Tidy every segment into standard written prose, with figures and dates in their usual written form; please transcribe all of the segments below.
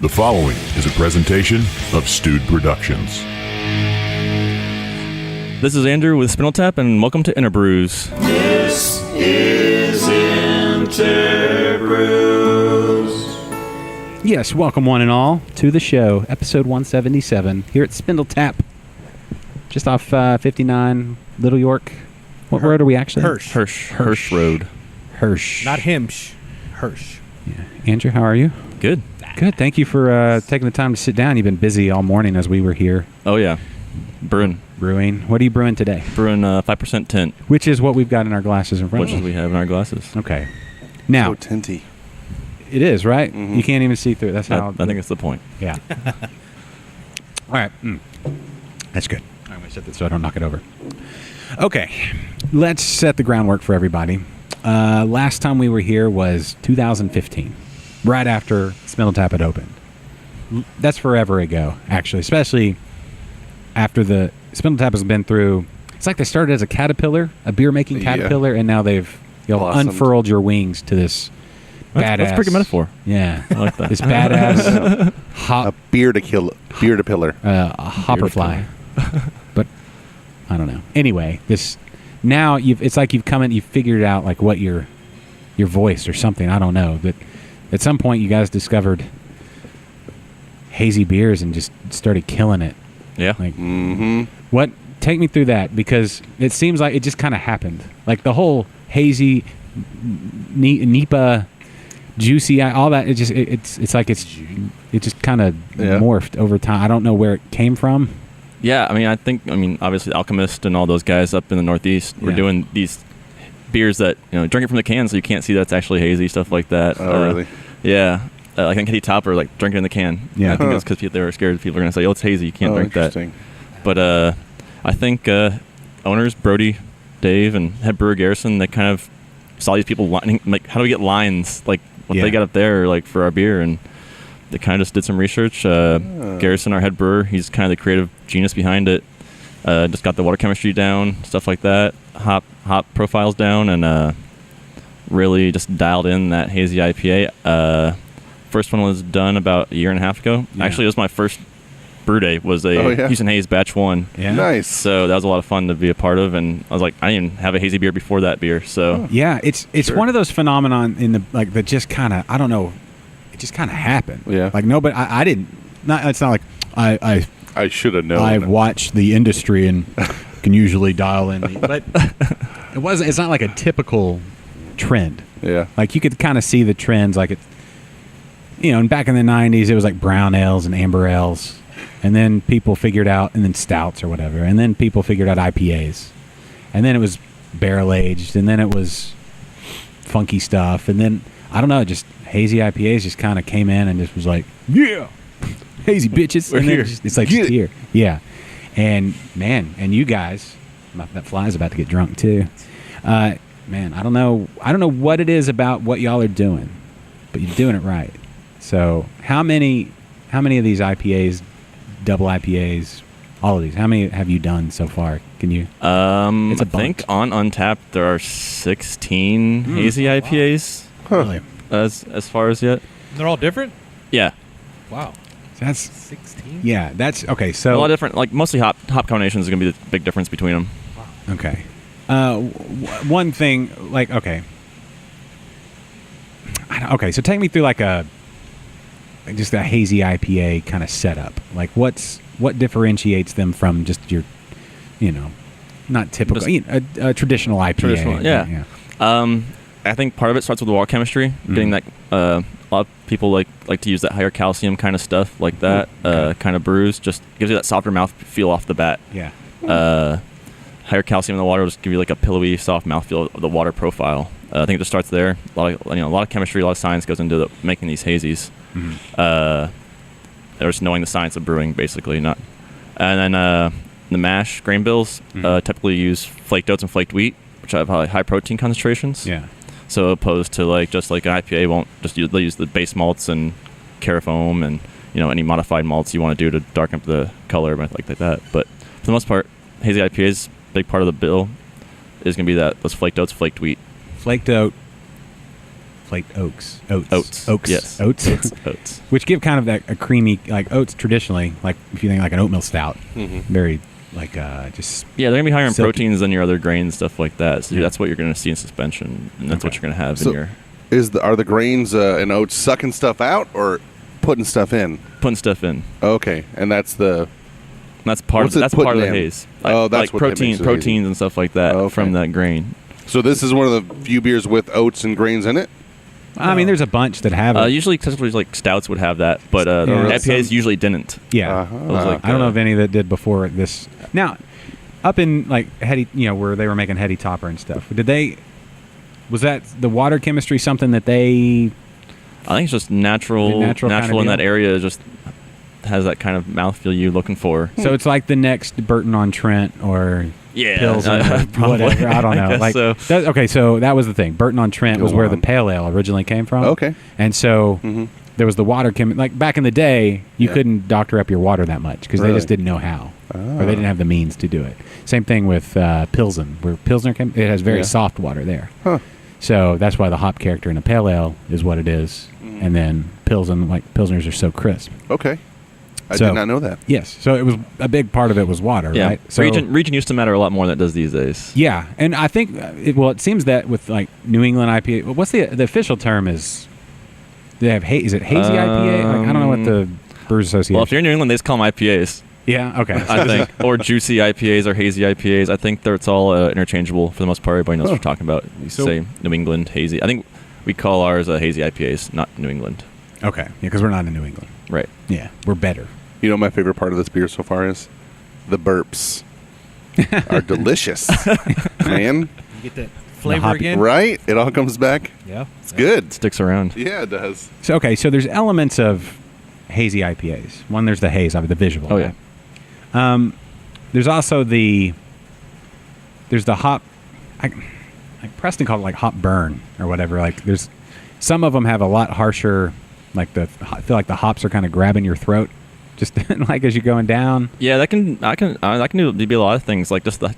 The following is a presentation of Stewed Productions. This is Andrew with SpindleTap, and welcome to InterBrews. This is InterBrews. Yes, welcome one and all to the show, episode 177, here at SpindleTap, just off 59 Little York. What road are we actually? Hirsch Road. Hirsch. Not Himsh. Hirsch. Yeah. Andrew, how are you? Good. Good. Thank you for taking the time to sit down. You've been busy all morning as we were here. Oh, yeah. Brewing. What are you brewing today? Brewing 5% tint. Which is what we've got in our glasses in front of us. Which we have in our glasses. Okay. Now, So tinty. it is, right? Mhm. You can't even see through it. That's how... I think it's the point. Yeah. All right. That's good. I'm going to set this so I don't knock it over. Okay. Let's set the groundwork for everybody. Last time we were here was 2015, right after SpindleTap had opened. That's forever ago, actually, especially after the SpindleTap has been through. It's like they started as a caterpillar, a beer-making caterpillar, and now they've Blossomed. unfurled your wings to this badass. That's a pretty good metaphor. Yeah. I like that. This badass A beer to pillar. a hopperfly. But I don't know. Anyway, this now it's like you've come in, you've figured out like what your voice or something. I don't know. But at some point, you guys discovered hazy beers and just started killing it. Yeah. Like Mm-hmm. what? Take me through that, because it seems like it just kind of happened. Like the whole hazy Nipa, juicy, all that. It just kind of morphed over time. I don't know where it came from. Yeah, I mean, obviously Alchemist and all those guys up in the Northeast were doing these beers that, drink it from the can so you can't see that it's actually hazy, stuff like that. Oh, really? Yeah. I think Hetty Topper, drink it in the can. Yeah. I think that's because they were scared people are going to say, oh, it's hazy, you can't drink that. Interesting. But I think owners, Brody, Dave, and head brewer Garrison, they kind of saw these people lining, how do we get lines, what they got up there, for our beer, and they kind of just did some research. Garrison, our head brewer, he's kind of the creative genius behind it. Just got the water chemistry down, stuff like that, hop profiles down, and really just dialed in that hazy IPA. First one was done about a year and a half ago. Yeah. Actually, it was my first brew day. Was a Houston Haze batch 1. Yeah. Nice. So that was a lot of fun to be a part of, and I was like, I didn't even have a hazy beer before that beer. So Yeah, it's Sure. one of those phenomenon in the that just kind of, I don't know, it just kind of happened. Yeah. Like nobody, I didn't. It's not like I should have known. I've watched the industry and can usually dial in, but it wasn't. It's not like a typical trend. Yeah. Like you could kind of see the trends, like it. And back in the 90s, it was like brown ales and amber ales. And then people figured out, and then stouts or whatever. And then people figured out IPAs. And then it was barrel aged. And then it was funky stuff. And then, I don't know, just hazy IPAs just kind of came in and just was like, yeah, hazy bitches. We're and then here. It's like, just here. Yeah. And man, and you guys, that fly's about to get drunk too. Man, I don't know what it is about what y'all are doing, but you're doing it right. So how many of these IPAs, double IPAs, all of these, how many have you done so far? Can you? It's a I think on Untapped there are 16 hazy IPAs Really? as far as yet. They're all different? Yeah. Wow. That's 16? yeah. That's okay. A So lot of different, mostly hop combinations is going to be the big difference between them. okay. One thing, okay. Okay, so take me through just a hazy IPA kind of setup. Like what differentiates them from just your, not typical, a traditional IPA. Traditional, yeah. I think part of it starts with the water chemistry, getting that. A lot of people like to use that higher calcium kind of stuff, like that kind of brews. Just gives you that softer mouth feel off the bat. Yeah. Higher calcium in the water will just give you a pillowy, soft mouthfeel of the water profile. I think it just starts there. A lot of chemistry, a lot of science goes into making these hazies. Mm-hmm. Or just knowing the science of brewing, basically. And then the mash grain bills typically use flaked oats and flaked wheat, which have high protein concentrations. Yeah. So opposed to just like an IPA won't just they'll use the base malts and carafoam and any modified malts you want to do to darken up the color and like that. But for the most part, hazy IPA's big part of the bill is going to be those flaked oats, flaked wheat. Flaked oat, flaked oats. Oats. Yes. Oats. Oats. Which give kind of that a creamy, like oats traditionally, like if you think like an oatmeal stout, very like just. Yeah, they're gonna be higher in silky. proteins than your other grains, stuff like that. So Yeah. that's what you're gonna see in suspension, and that's what you're gonna have So- in your Are the grains and oats sucking stuff out or putting stuff in? putting stuff in. Okay, and that's the That's part. What's it That's part of the putting in? haze. Oh, that's like what that makes it proteins hazy. and stuff like that Okay. from that grain. so this is one of the few beers with oats and grains in it. I mean, there's a bunch that have it. Usually, typically, like stouts would have that, but Yeah. IPAs usually didn't. Yeah. Uh-huh. It was like, I don't know if any that did before this. Now, up in like Heady, where they were making Heady Topper and stuff. Was that the water chemistry something that they? I think it's just natural Natural kind of in that deal? area. Just has that kind of mouthfeel you're looking for. So it's like the next Burton on Trent or Yeah, Pills or probably. whatever. I don't know. guess Like so. okay, so that was the thing. Burton on Trent was Go where the on. pale ale originally came from. Okay. And so Mhm. there was the water like back in the day, you Yeah. couldn't doctor up your water that much because they Really? just didn't know how, or Ah. they didn't have the means to do it. Same thing with Pilsen, where Pilsner came. It has very Yeah. soft water there. Huh. So that's why the hop character in a pale ale is what it is, Mm-hmm. and then Pilsen, like Pilsners, are so crisp. Okay. I So- did not know that. Yes, so it was a big part of it was water, Yeah, right? So region used to matter a lot more than it does these days. yeah, and I think it seems that with like New England IPA, what's the official term is? They have is it hazy IPA? Like I don't know what the Brewers Association. Well, if you're in New England, they just call them IPAs. yeah, okay. I think, or juicy IPAs or hazy IPAs. I think it's all interchangeable for the most part. Everybody knows what you're talking about. You So- say New England hazy. I think we call ours hazy IPAs, not New England. Okay, yeah, because we're not in New England. Right. Yeah, we're better. You know, what my favorite part of this beer so far is the burps are delicious, man. You get that flavor hoppy- again. Right? It all comes back. Yeah. It's good. Sticks around. Yeah, it does. So okay, so there's elements of hazy IPAs. One, there's the haze, the visual. Oh, yeah. There's also there's the hop. Like Preston called it like hop burn or whatever. Like there's some of them have a lot harsher. Like I feel like the hops are kind of grabbing your throat, just like as you're going down. Yeah, that can be a lot of things. Like just the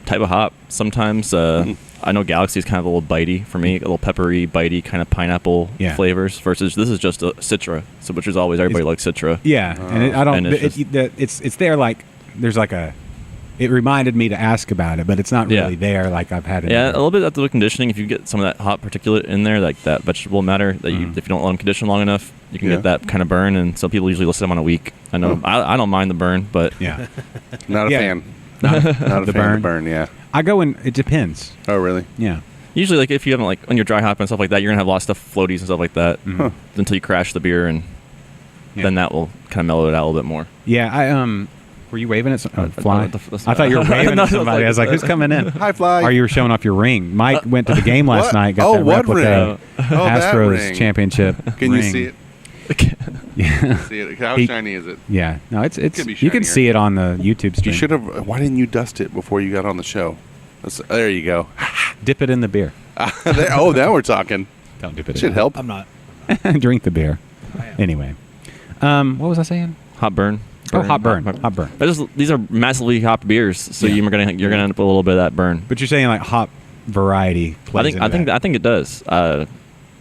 type of hop. Sometimes I know Galaxy is kind of a little bitey for me, a little peppery, bitey kind of pineapple Yeah. flavors. Versus this is just a Citra, so which is always everybody likes Citra. Yeah, and I don't. And it's It's there like there's like a. It reminded me to ask about it, but it's not Yeah. really there like I've had it. Yeah, a little bit after the conditioning. If you get some of that hot particulate in there, like that vegetable matter, that if you don't let them condition long enough, you can Yeah. get that kind of burn. And some people usually list them on a week. I know I don't mind the burn, but Yeah. Not a Yeah. fan. Not Not a the fan of burn. the burn, yeah. I go in. It depends. Oh, really? Yeah. usually like if you haven't like when you're dry hopping and stuff like that, you're gonna have a lot of stuff floaties and stuff like that Huh. until you crash the beer, and Yeah. then that will kind of mellow it out a little bit more. Yeah, were you waving at some fly? that's I thought you were not- waving No, at somebody. I was like, who's coming in? Hi, Fly. Or you were showing off your ring. Mike went to the game last What? night. Got Oh, that what replica ring? Oh, that Astros ring. championship. Can you ring. see it? Yeah, See it? How He- shiny is it? yeah. No, it's Could be you can shinier. see it on the YouTube stream. You should have. Why didn't you dust it before you got on the show? There you go. Dip it in the beer. Oh, now we're talking. Don't dip it. Should in. help. I'm not. Drink the beer. Anyway, what was I saying? Hot burn. Oh, hot burn. Hot burn. These are massively hopped beers, so Yeah. you're gonna end up with a little bit of that burn. But you're saying like hop variety. Plays I think it does. At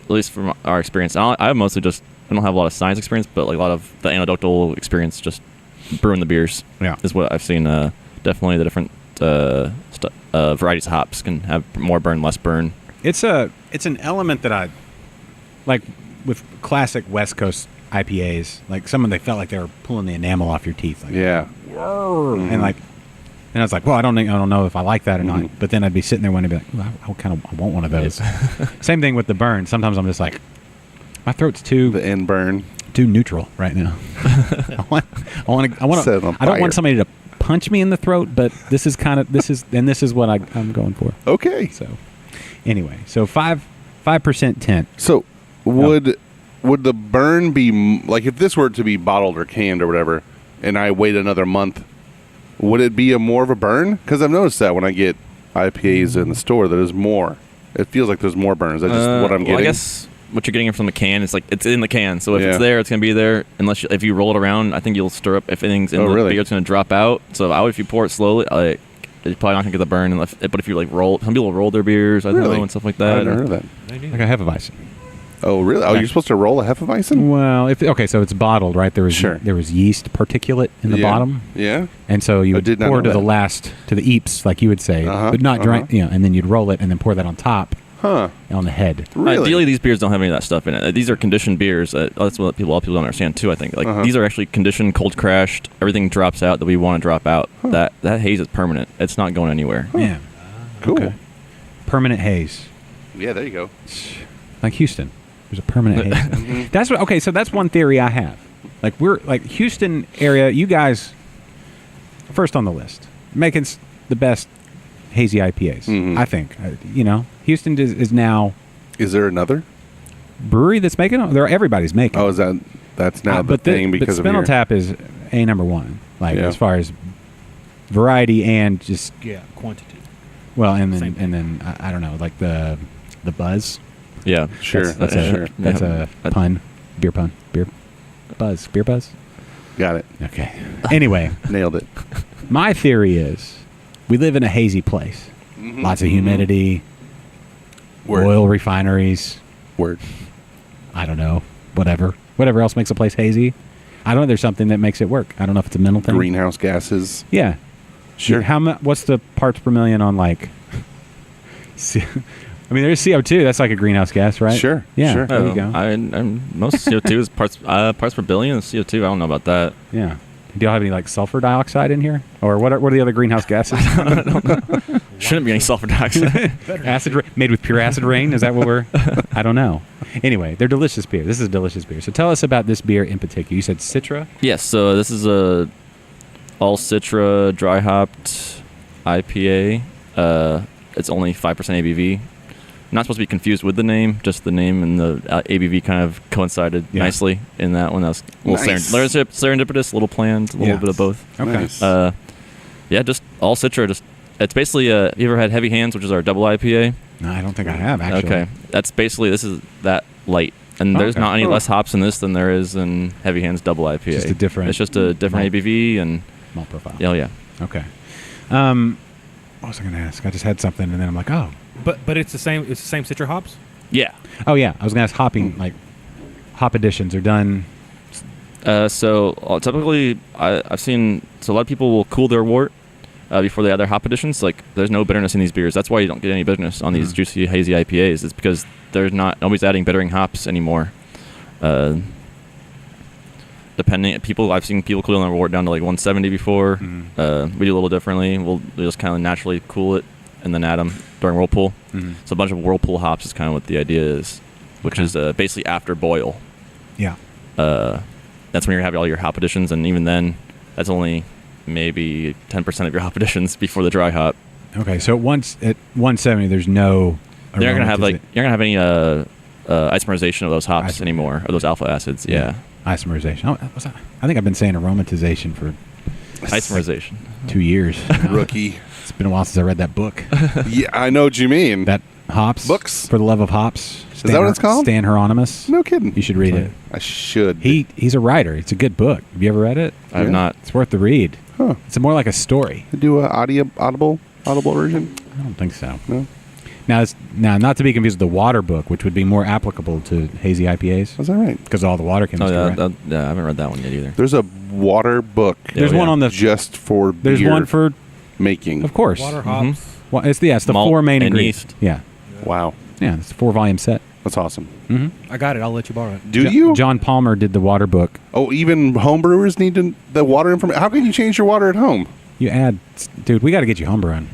least from our experience, I mostly just I don't have a lot of science experience, but like a lot of the anecdotal experience, just brewing the beers. Yeah. is what I've seen. Definitely the different varieties of hops can have more burn, less burn. It's an element that I like with classic West Coast IPAs. Like some of they felt like they were pulling the enamel off your teeth. Like, Yeah. and like, and I was like, well, I don't know if I like that or Mhm. not. But then I'd be sitting there one day, be like, I want one of those. Same thing with the burn. Sometimes I'm just like, my throat's too The end burn. neutral right now. I want Set it on I don't fire. want somebody to punch me in the throat, but this is what I'm going for. Okay. So anyway, so 5% tint. So would the burn be like if this were to be bottled or canned or whatever, and I wait another month, would it be more of a burn? Because I've noticed that when I get IPAs in the store, there's more. It feels like there's more burns. That's just what I'm getting. Well, I guess what you're getting from the can is like it's in the can, so if Yeah. it's there, it's gonna be there. Unless if you roll it around, I think you'll stir up. If anything's in Oh, the really? beer, it's gonna drop out. So if you pour it slowly, like you're probably not gonna get the burn. But if you like roll, some people roll their beers, I Really? know, and stuff like I that. never heard that. Like a Hefeweizen. Oh, really? Oh, you're supposed to roll a Hefeweizen? Well, so it's bottled, right? There was yeast particulate in the bottom. Yeah. And so you would did not pour know to the that. to the eeps, like you would say, but not dry, and then you'd roll it and then pour that on top. Huh. On the head. Really? Ideally, these beers don't have any of that stuff in it. These are conditioned beers. That's what a lot of people don't understand too. I think these are actually conditioned, cold crashed. Everything drops out that we want to drop out. That haze is permanent. It's not going anywhere. Yeah. Cool. Okay. Permanent haze. Yeah, there you go. Like Houston. There's a permanent haze. That's what. Okay, so that's one theory I have. Like we're like Houston area. You guys first on the list, making the best hazy IPAs. I think. Houston is now. Is there another brewery that's making them? Everybody's making. Oh, that's now the thing because of SpindleTap is number one. Like as far as variety and just quantity. Well, and then I don't know, like the buzz. Yeah, sure. That's a pun. Beer pun. Beer buzz. Got it. Okay. Anyway, nailed it. My theory is we live in a hazy place. Lots of humidity. Word. Oil refineries. Word. I don't know. Whatever else makes a place hazy. I don't know. There's something that makes it work. I don't know if it's a mental thing. Greenhouse gases. Yeah. Sure. What's the parts per million on like? I mean, there's CO2. That's like a greenhouse gas, right? Sure. Yeah. Sure. There you go. Most CO2 is parts per billion. CO2. I don't know about that. Yeah. Do y'all have any like sulfur dioxide in here, or what are the other greenhouse gases? I don't know. Shouldn't be any sulfur dioxide. Made with pure acid rain. Is that what we're? I don't know. Anyway, they're delicious beer. This is a delicious beer. So tell us about this beer in particular. You said Citra. Yes. So this is a all Citra dry hopped IPA. It's only 5% ABV. Not supposed to be confused with the name. Just the name and the ABV kind of coincided nicely in that one. That was a little serendipitous, a little planned, a little bit of both. Okay. Nice. Just all Citra. It's basically. Have you ever had Heavy Hands, which is our double IPA? No, I don't think I have actually. Okay, that's basically this is that light, and there's not any less hops in this than there is in Heavy Hands double IPA. It's just a different ABV and malt profile. Oh yeah. Okay. What was I going to ask? I just had something, and then I'm like, oh. But it's the same. It's the same Citra hops. Yeah. Oh yeah. I was going to ask hopping. Like hop additions are done. So typically, I've seen a lot of people will cool their wort before they add their hop additions. Like there's no bitterness in these beers. That's why you don't get any bitterness on these juicy hazy IPAs. It's because nobody's adding bittering hops anymore. I've seen people cooling their wort down to like 170 before. We do a little differently. We'll just kind of naturally cool it and then add them during whirlpool. So a bunch of whirlpool hops is kind of what the idea is, which is basically after boil. Yeah. That's when you have all your hop additions, and even then, that's only maybe 10% of your hop additions before the dry hop. Okay, so at 170, there's no. You're not gonna have any isomerization of those hops anymore, or those alpha acids. Yeah. Isomerization. I think I've been saying aromatization for isomerization. 2 years. Rookie. It's been a while since I read that book. Yeah, I know what you mean. That hops books for the love of hops. Is that what it's called? Stan Hieronymus. No kidding. You should read it. I should. He's a writer. It's a good book. Have you ever read it? I have not. It's worth the read. Huh. It's more like a story. They do a audible version. I don't think so. No. Now, not to be confused with the water book, which would be more applicable to hazy IPAs. Is that right? Because all the water chemistry. I Right? haven't read that one yet either. There's a water book. There's one on the just for beer. There's one for making. Of course. Water hops. Well, it's the Malt 4 main and ingredients. yeast. Yeah. Wow. Yeah, it's a 4-volume set. That's awesome. I got it. I'll let you borrow it. Do you? John Palmer did the water book. Oh, even homebrewers need the water information. How can you change your water at home? You add, dude. We got to get you homebrewing.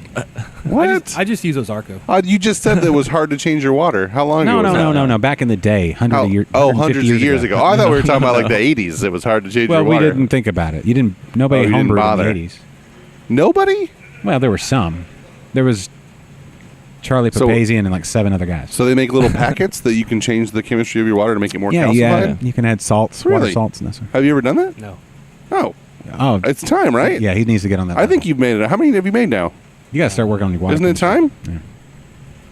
What? I just use Ozarko. You just said that it was hard to change your water. How long ago was that? No. Back in the day, hundreds hundreds of years ago. I thought we were talking about like the 80s. It was hard to change your water. Well, we didn't think about it. Nobody you didn't homebrewed bother. in the 80s. Nobody? Well, there were some. There was Charlie Papazian and like 7 other guys. So they make little packets that you can change the chemistry of your water to make it more calcified? You can add salts, Really? water salts and this one. Have you ever done that? No. Oh. Oh, It's time, right? yeah, he needs to get on that. I think you've made it. How many have you made now? You got to start working on your water. Isn't it time?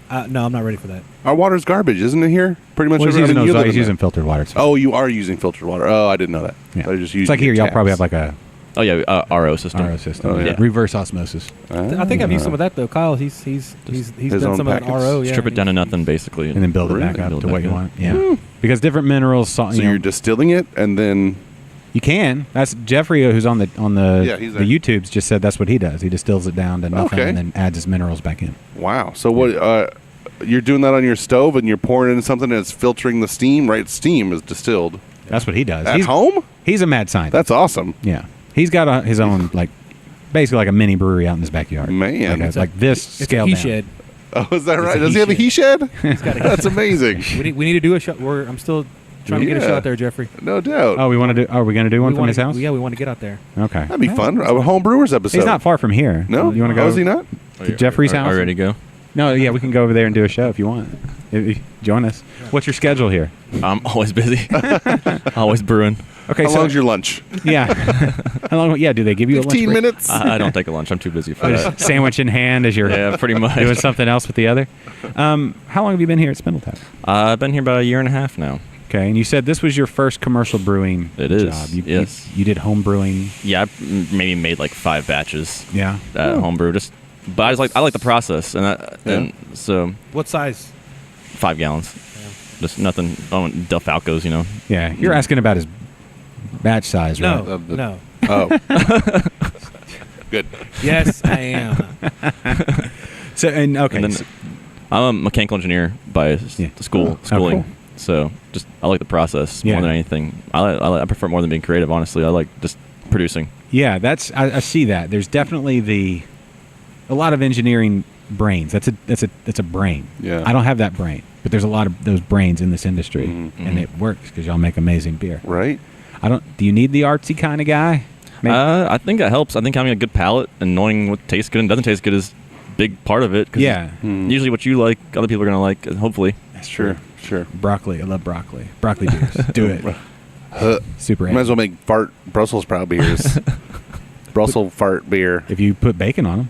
Yeah. No, I'm not ready for that. Our water's garbage, isn't it here? Pretty much. Well, he's every- I mean, you live he's in using there. filtered water. Oh, you are using filtered water. Oh, I didn't know that. Yeah. I just It's like here, y'all probably have like a Oh yeah, RO system. RO system. Oh, yeah. Reverse osmosis. I think I've used some of that though. Kyle, he's his done own some of that packets? RO. Yeah, Strip it down to nothing, basically, And then build it back Really? up Build to it what back you up. want. Yeah. Because different minerals, So you you're know, distilling it and then you can. That's Jeffrey, who's on the Yeah, he's there. the YouTubes, just said that's what he does. He distills it down to nothing Okay. and then adds his minerals back in. wow. So what? You're doing that on your stove and you're pouring it in something that's filtering the steam. Right, steam is distilled That's what he does. at he's, home. He's a mad scientist. That's awesome. Yeah. He's got his own, like, basically like a mini brewery out in his backyard. Man. Like this It's scale a he down. shed. Oh, is that right? a Does he have a he shed? That's amazing. We need to do a shot. I'm still trying to get a Yeah. shot there, Jeffrey. No doubt. Oh, we want to do? Are we going to do one We from wanna- his house? Yeah, we want to get out there. Okay. That'd be fun. A home brewers episode. He's not far from here. No, You want to go? Oh, is he not? to Jeffrey's house? Are you ready to go? No. Yeah, we can go over there and do a show if you want. Join us. What's your schedule here? I'm always busy. Always brewing. Okay. How so long's your lunch? yeah. How long? Yeah. Do they give you a lunch 15 break? minutes. I don't take a lunch. I'm too busy for that. Sandwich in hand as you're Yeah, pretty much. doing something else with the other. How long have you been here at SpindleTap? I've been here about a year and a half now. Okay, and you said this was your first commercial brewing It is, job. yes. You did home brewing. Yeah, I maybe made like 5 batches Yeah. at homebrew. But I like the process, and so What size? 5 gallons. Just nothing. Oh, Delfalcos, you know. Yeah. You're asking about his batch size, right? No, no. Oh. Good. Yes, I am. So and okay. And then so- I'm a mechanical engineer by Yeah. schooling. cool. So I like the process Yeah. more than anything. I prefer it more than being creative. Honestly, I like just producing. yeah, I see that. There's definitely a lot of engineering brains. That's a brain. Yeah. I don't have that brain, but there's a lot of those brains in this industry, and it works because y'all make amazing beer. Right. Do you need the artsy kind of guy? Maybe- I think that helps. I think having a good palate and knowing what tastes good and doesn't taste good is a big part of it. 'Cause Yeah. Usually, what you like, other people are gonna like. Hopefully. That's Sure. Sure. Broccoli. I love broccoli. Broccoli beers. Do it. Super. Might as well make fart Brussels sprout beers. Brussels fart beer. If you put bacon on them.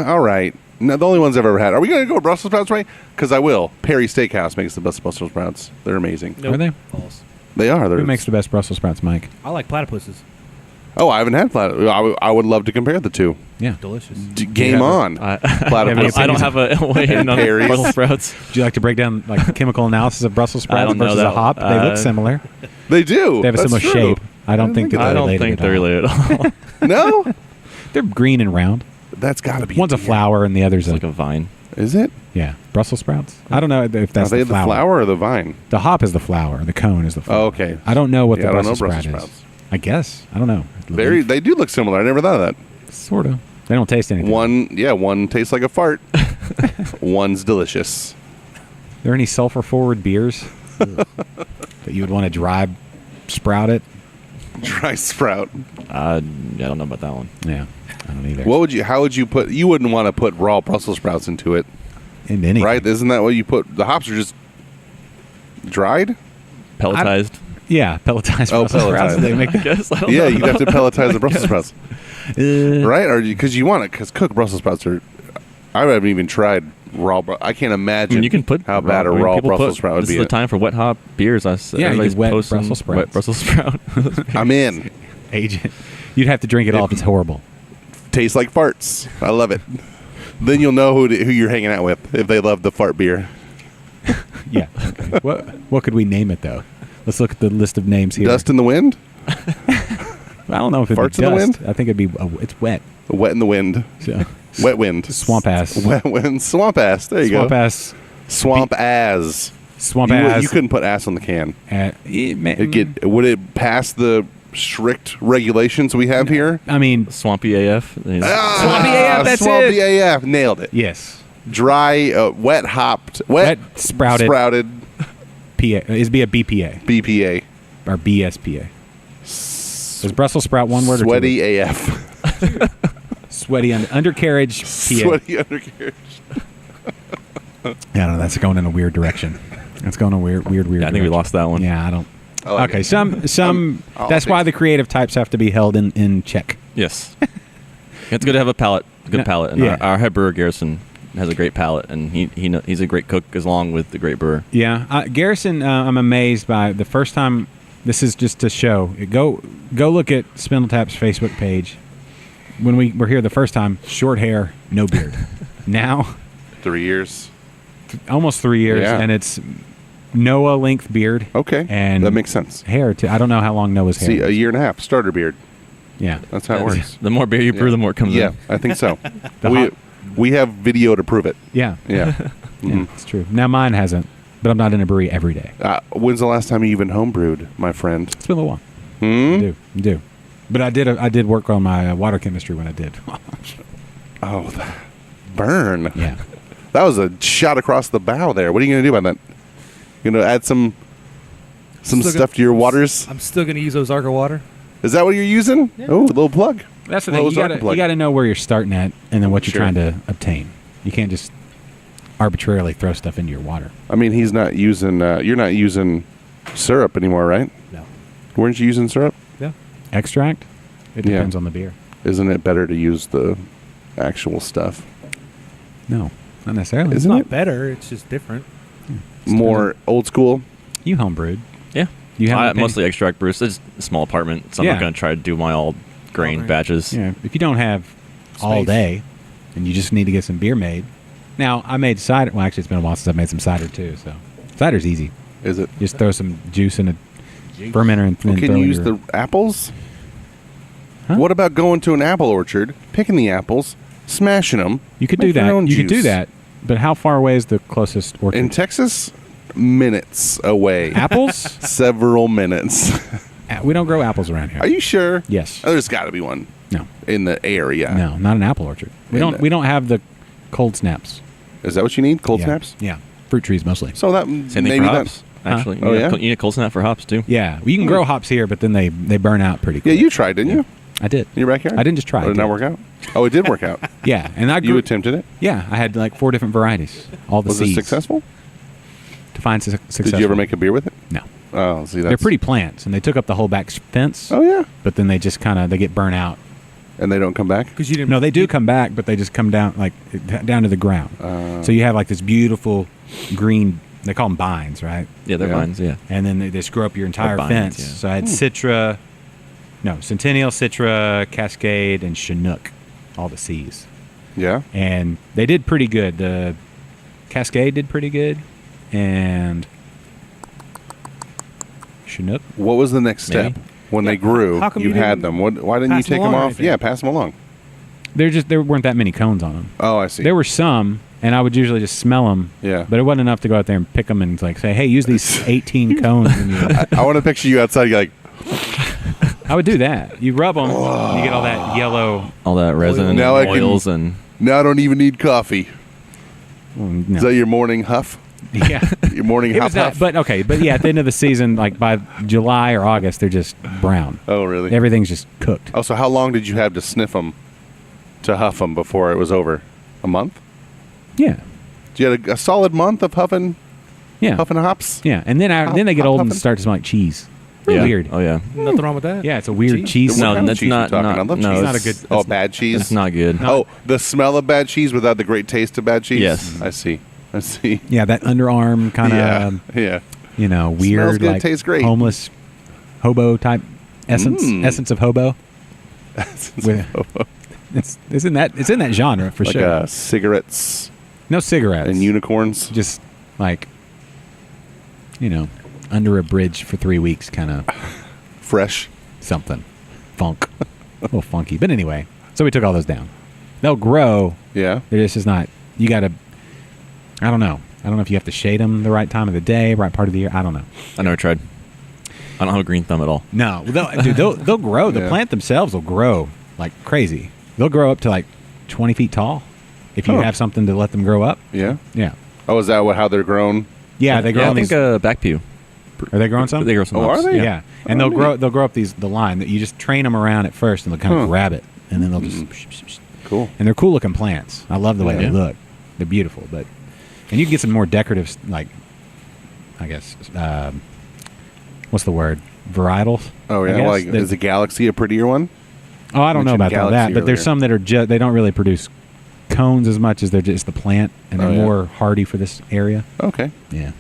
All right. No, the only ones I've ever had. Are we going to go Brussels sprouts, right? Because I will. Perry Steakhouse makes the best Brussels sprouts. They're amazing. Nope. Are they? False. They are. They're Who makes the best Brussels sprouts, Mike? I like platypuses. Oh, I haven't had platypus. I would love to compare the two. Yeah. Delicious. Game Yeah. on. Platypus. I don't have a way in on Perry's. Brussels sprouts. Would you like to break down like the chemical analysis of Brussels sprouts don't know versus a that. hop? They look similar. They do. They have a That's similar true. shape. I don't think that I they're don't related think at they're all. related at all. No? They're green and round. That's got to be. One's a flower and the other's It's like a vine. Is it? yeah, Brussels sprouts. I don't know if Are that's they the flower. or the vine? The hop is the flower. The cone is the flower. Oh, okay. I don't know what Yeah, the I don't know Brussels Brussels sprout is. sprouts. I guess. I don't know. They do look similar. I never thought of that. Sort of. They don't taste anything. One tastes like a fart. One's delicious. Are there any sulfur forward beers that you would want to dry sprout it? Dry sprout. I don't know about that one. Yeah, I don't either. What would you? How would you put? You wouldn't want to put raw Brussels sprouts into it, In anything. right? Isn't that what you put? The hops are just dried. Pelletized. Yeah, pelletized Oh, Brussels sprouts. pelletized. They make I guess. I don't Yeah, know. you'd have to pelletize the Brussels sprouts, the, right? Or because you want it? Because cooked Brussels sprouts are. I haven't even tried raw. I can't I imagine. mean, you can put how bad a I mean, raw people Brussels put, sprout would this be. is the time for wet hop beers. Yeah, you Everybody's wet posting Brussels sprouts. Wet Brussels sprout. I'm in. agent. You'd have to drink it all if it's horrible. Tastes like farts. I love it. Then you'll know who you're hanging out with if they love the fart beer. Yeah. Okay. What could we name it though? Let's look at the list of names here. Dust in the wind. I don't know if it'd Farts be in the dust. wind? I think it'd be. It's wet. Wet in the wind. So, Wet wind. swamp ass. Wet wind. Swamp ass. There you Swamp go. ass. Swamp ass. Swamp You, ass. you couldn't put ass on the can. Would it pass the strict regulations we have here? I mean, Swampy AF. Swampy AF, that's Swampy it. AF. Nailed it. yes. Dry, wet hopped, Wet sprouted. sprouted PA. It'd be a BPA BPA. or BSPA. Is Brussels sprout one word or Sweaty two AF. words? Sweaty undercarriage PA. Sweaty undercarriage. Yeah, I don't know. That's going in a weird direction. That's going in a weird Yeah, I think we direction. lost that one. Yeah, I don't. I like Okay, it. some. I'll That's take why it. the creative types have to be held in check. Yes. It's good to have a palate. Good No, palate. And yeah. our head brewer Garrison has a great palate, and he's a great cook along with the great brewer. Yeah, Garrison. I'm amazed by the first time This is just to show. Go look at SpindleTap's Facebook page. When we were here the first time, short hair, no beard. Now, 3 years. almost 3 years, Yeah. and it's Noah length beard. Okay, And that makes sense. hair too. I don't know how long Noah's hair See, is. a year and a half starter beard. Yeah. That's how it works. The more beer you brew, the more it comes Yeah, in. I think so. The we hot- we have video to prove it. Yeah. Yeah. Yeah, Mhm. it's true. Now mine hasn't, but I'm not in a brewery every day. When's the last time you even homebrewed, my friend? It's been a while. Hmm? I do. But I did work on my water chemistry when I did. Oh, burn. Yeah. That was a shot across the bow there. What are you going to do about that? You going to add some Still stuff to your waters? I'm still gonna use Ozarka water. Is that what you're using? Yeah. Oh, a little plug. That's the Well, thing. it's You our gotta, plug. you gotta know where you're starting at and then what you're Sure. trying to obtain. You can't just arbitrarily throw stuff into your water. I mean, he's not using. You're not using syrup anymore, right? No. Weren't you using syrup? Yeah. Extract? It Yeah. depends on the beer. Isn't it better to use the actual stuff? No, not necessarily. It's Isn't not it? better. It's just different. More old school. You homebrewed. Yeah. You have Mostly extract brews. It's a small apartment, so I'm Yeah. not going to try to do my all grain All grain. batches. Yeah. If you don't have all Space. day and you just need to get some beer made. Now, I made cider. Well, actually, it's been a while since I've made some cider too. So cider's easy. Is it? Just throw some juice in a fermenter and Well, then can throw you in use your, the apples? Huh? What about going to an apple orchard, picking the apples, smashing them? You could do make your that. own You could do juice? that. But how far away is the closest orchard? In Texas, minutes away. Apples? Several minutes. We don't grow apples around here. Are you sure? Yes. Oh, there's got to be one No. in the area. No, not an apple orchard. We In don't. the- We don't have the cold snaps. Is that what you need? Cold Yeah. snaps? Yeah, fruit trees mostly. So that Same thing maybe for that. hops. Actually, Oh, yeah? you need a cold snap for hops too. Yeah, well, you can grow hops here, but then they burn out pretty Yeah, quick. you tried, didn't you? I did. In your backyard? I didn't just try. Oh, I did it not did. work out? Oh, it did work out. Yeah, and I You grew. attempted it. Yeah, I had like 4 different varieties. All the Was it seeds successful? to find successful. Did you ever make a beer with it? No. Oh, see, that's They're pretty plants, and they took up the whole back fence. Oh yeah, But then they just kind of they get burnt out. and they don't come back. Because you didn't. No, they do come back, but they just come down like down to the ground. So you have like this beautiful green. They call them vines, right? Yeah, they're Yeah. vines. Yeah. And then they just grow up your entire vines, fence. yeah. So I had Citra, Centennial, Citra, Cascade, and Chinook, all the C's. Yeah. And they did pretty good. The Cascade did pretty good, and Chinook. What was the next step Maybe. when they grew? How come You you had didn't them. Why didn't you pass them take them along or off? anything? Yeah, pass them along. There weren't that many cones on them. Oh, I see. There were some, and I would usually just smell them. Yeah. But it wasn't enough to go out there and pick them and like say, "Hey, use these 18 cones." And I want to picture you outside. You're like, I would do that. You rub them, you get all that yellow. All that resin and Now I can- oils and now I don't even need coffee. No. Is that your morning huff? Yeah. Your morning It huff was that, huff? but okay, but yeah, at the end of the season, like by July or August, they're just brown. Oh, really? Everything's just cooked. Oh, so how long did you have to sniff them, to huff them before it was over? A month? Yeah, You had a solid month of huffing yeah, hops? yeah. And then Hop- then they get hop old and huffing? start to smell like cheese. yeah. Weird. Oh yeah. Nothing wrong with that. Yeah, it's a weird Cheese? cheese. What No, kind of that's cheese not- you talking? not- I love no, cheese. it's not a good- Oh, that's- bad cheese? It's not good. Oh, the smell of bad cheese without the great taste of bad cheese? Yes. I see. Yeah, that underarm kind of, Yeah. weird, good, like tastes great. homeless hobo type essence. Mm. Essence of hobo. With- it's in that genre for Like sure. cigarettes No cigarettes. and unicorns. Just like, under a bridge for 3 weeks, kind of Fresh. something. Funk. A little funky. But anyway, so we took all those down. They'll grow. Yeah. They're just not, you got to, I don't know. I don't know if you have to shade them the right time of the day, right part of the year. I don't know. I never tried. I don't have a green thumb at all. No. They'll grow. The Yeah. plant themselves will grow like crazy. They'll grow up to like 20 feet tall if you Oh. have something to let them grow up. Yeah. Yeah. Oh, is that how they're grown? Yeah, they grow Yeah, I on think these. back pew. Are they growing some? They grow some. Oh, hops. are they? Yeah, and Oh, they'll grow up the line that you just train them around at first, and they'll kind of Huh. grab it, and then they'll just Cool. and they're cool looking plants. I love the way Yeah. they look. They're beautiful, and you can get some more decorative, like I guess what's the word? Varietals. Oh, I yeah. guess, Like, that- is the Galaxy a prettier one? oh, I don't know mentioned about all that, Galaxy but there's earlier. some that are they don't really produce cones as much as they're just the plant, and they're Oh, yeah. more hardy for this area. Okay. Yeah,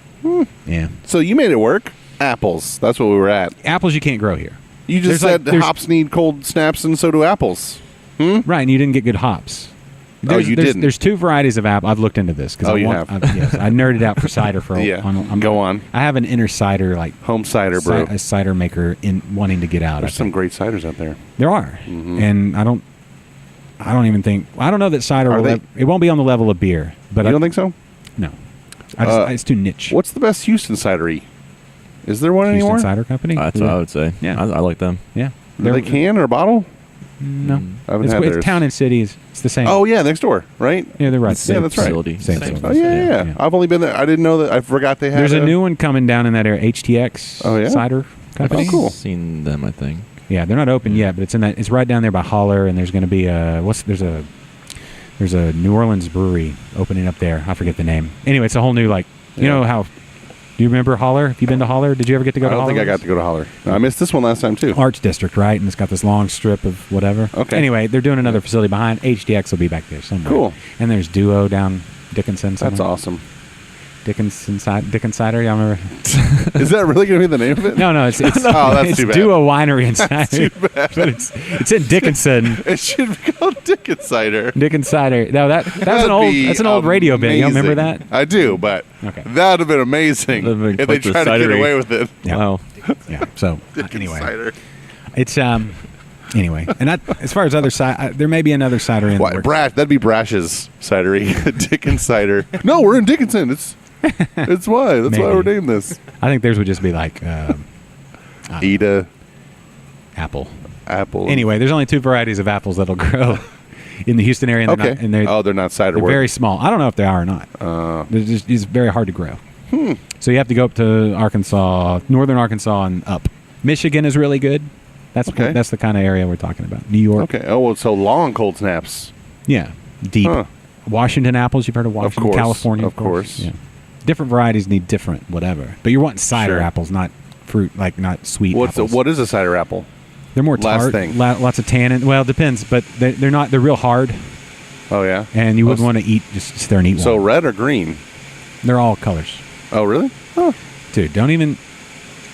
yeah. So you made it work. Apples. That's what we were at. Apples you can't grow here. You just There's said hops need cold snaps, and so do apples. Right, and you didn't get good hops. You didn't. There's two varieties of apple. I've looked into this because yes, I nerded out for cider for. Go on. I have an inner cider home cider brew. A cider maker in wanting to get out. There's some great ciders out there. There are, and I don't even think. I don't know that cider it won't be on the level of beer. But you don't think so? No, it's too niche. What's the best Houston cidery? Is there one anymore? Houston Cider Company. That's what I would say. Yeah, I like them. Yeah, are they can or bottle? No, I haven't had theirs. It's town and cities. It's the same. Oh yeah, next door, right? Yeah, they're right. Yeah, that's right. Facility. Same. Oh yeah. I've only been there. I didn't know that. I forgot they had. There's a new one coming down in that area. HTX. Oh yeah. Cider Company. Oh cool. Seen them, I think. Yeah, they're not open yet, but it's in that. It's right down there by Holler, and there's going to be there's a New Orleans brewery opening up there. I forget the name. Anyway, it's a whole new you know how. Do you remember Holler? Have you been to Holler? Did you ever get to go to Holler? I don't think I got to go to Holler. I missed this one last time, too. Arts District, right? And it's got this long strip of whatever. Okay. Anyway, they're doing another facility behind. HDX will be back there somewhere. Cool. And there's Duo down Dickinson somewhere. That's awesome. Dickinson Cider, y'all remember? Is that really going to be the name of it? No, it's that's it's too bad. Duo Winery and Cider. Too bad. But it's in Dickinson. It should be called Dickens Cider. Dickens Cider. No, that's an old radio bit. You remember that? I do, but okay. That would have been amazing if they tried to get away with it. Yeah. Wow. Yeah. So Dickens anyway, Cider. it's anyway, and as far as other cider, there may be another cider in. That'd be Brash's cidery. Dickens Cider. No, we're in Dickinson. That's why we're named this. I think theirs would just be like Eda. Apple. Anyway, there's only two varieties of apples that'll grow in the Houston area. And they're not cider. They're very small. I don't know if they are or not. It's very hard to grow. So you have to go up to Arkansas, northern Arkansas, and up. Michigan is really good. That's the kind of area we're talking about. New York. Okay. Oh, well, so long cold snaps. Yeah, deep. Washington apples. You've heard of Washington, of course, California, of course. Yeah. Different varieties need different whatever. But you're wanting cider apples, not fruit, not sweet apples. What is a cider apple? They're more tart. Lots of tannin. Well, it depends, but they're not. They're real hard. Oh yeah. And you wouldn't want to just sit there and eat one. So red or green? They're all colors. Oh really? Oh. Dude, don't even.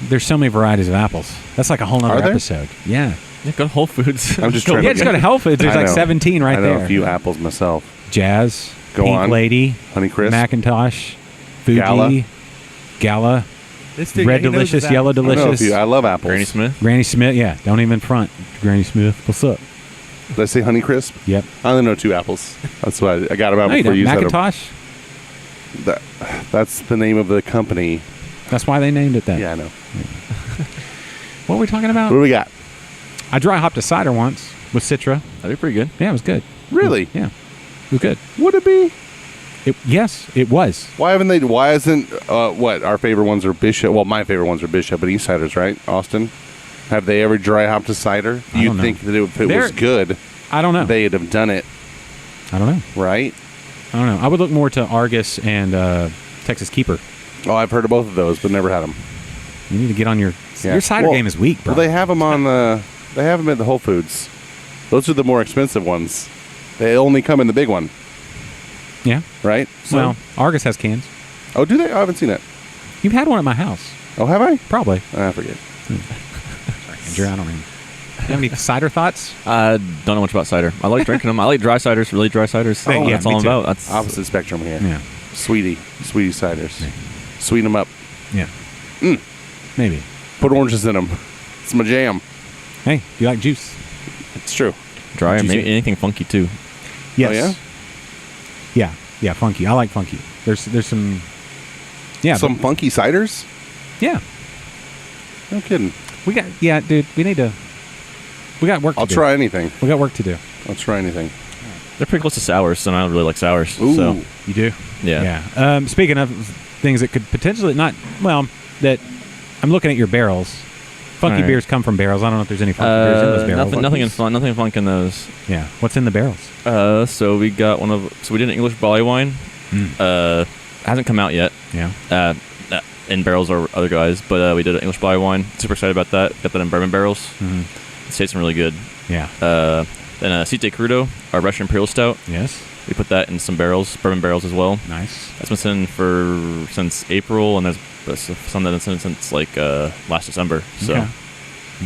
There's so many varieties of apples. That's like a whole other episode. Yeah. Yeah, go to Whole Foods. I'm just trying. Yeah, just go to Whole Foods. There's like 17 right there. I know a few apples myself. Jazz. Go Pink on. Lady. Honeycrisp. Macintosh. Fuji. Gala. Red Delicious. Yellow Delicious. I love apples. Granny Smith. Yeah. Don't even front. Granny Smith. What's up? Did I say Honeycrisp? Yep. I only know 2 apples. That's why I got them out No, before you said Macintosh. That's the name of the company. That's why they named it that. Yeah, I know. What are we talking about? What do we got? I dry hopped a cider once with Citra. That'd be pretty good. Yeah, it was good. Really? Yeah. It was good. Would it be? Yes, it was. Why isn't our favorite ones are Bishop? Well, my favorite ones are Bishop, but East Ciders, right? Austin? Have they ever dry hopped a cider? You'd think that if it was good, I don't know. They'd have done it. I don't know. Right? I don't know. I would look more to Argus and Texas Keeper. Oh, I've heard of both of those, but never had them. You need to get on your cider game is weak, bro. Well, they have them they have them at the Whole Foods. Those are the more expensive ones. They only come in the big one. Yeah. Right? So, well, Argus has cans. Oh, do they? I haven't seen it. You've had one at my house. Oh, have I? Probably. I forget. Sorry, Andrew, I don't know. You have any cider thoughts? I don't know much about cider. I like drinking them. I like dry ciders, really dry ciders. Oh, that's all I'm about. That's opposite spectrum here. Yeah. Sweetie ciders. Yeah. Sweeten them up. Yeah. Maybe. Put oranges in them. It's my jam. Hey, you like juice? It's true. Dry or maybe anything funky too. Yes. Oh, yeah? Yeah, funky. I like funky. There's some... Yeah. Some funky ciders? Yeah. No kidding. Dude, we got work to do. I'll try anything. We got work to do. I'll try anything. They're pretty close to sours, and I don't really like sours. Ooh. So. You do? Yeah. Yeah. Speaking of things that could potentially that I'm looking at your barrels. Funky beers come from barrels. I don't know if there's any funky beers in those barrels. Nothing funk in those. Yeah. What's in the barrels? So we got we did an English barley wine. Hasn't come out yet. Yeah. In barrels or other guys, but we did an English barley wine. Super excited about that. Got that in bourbon barrels. Mm-hmm. It's tasting really good. Yeah. Then Cite Crudo, our Russian Imperial Stout. Yes. We put that in some barrels, bourbon barrels as well. Nice. That's been sitting since April, and there's but it's something that's been since like last December. So Okay.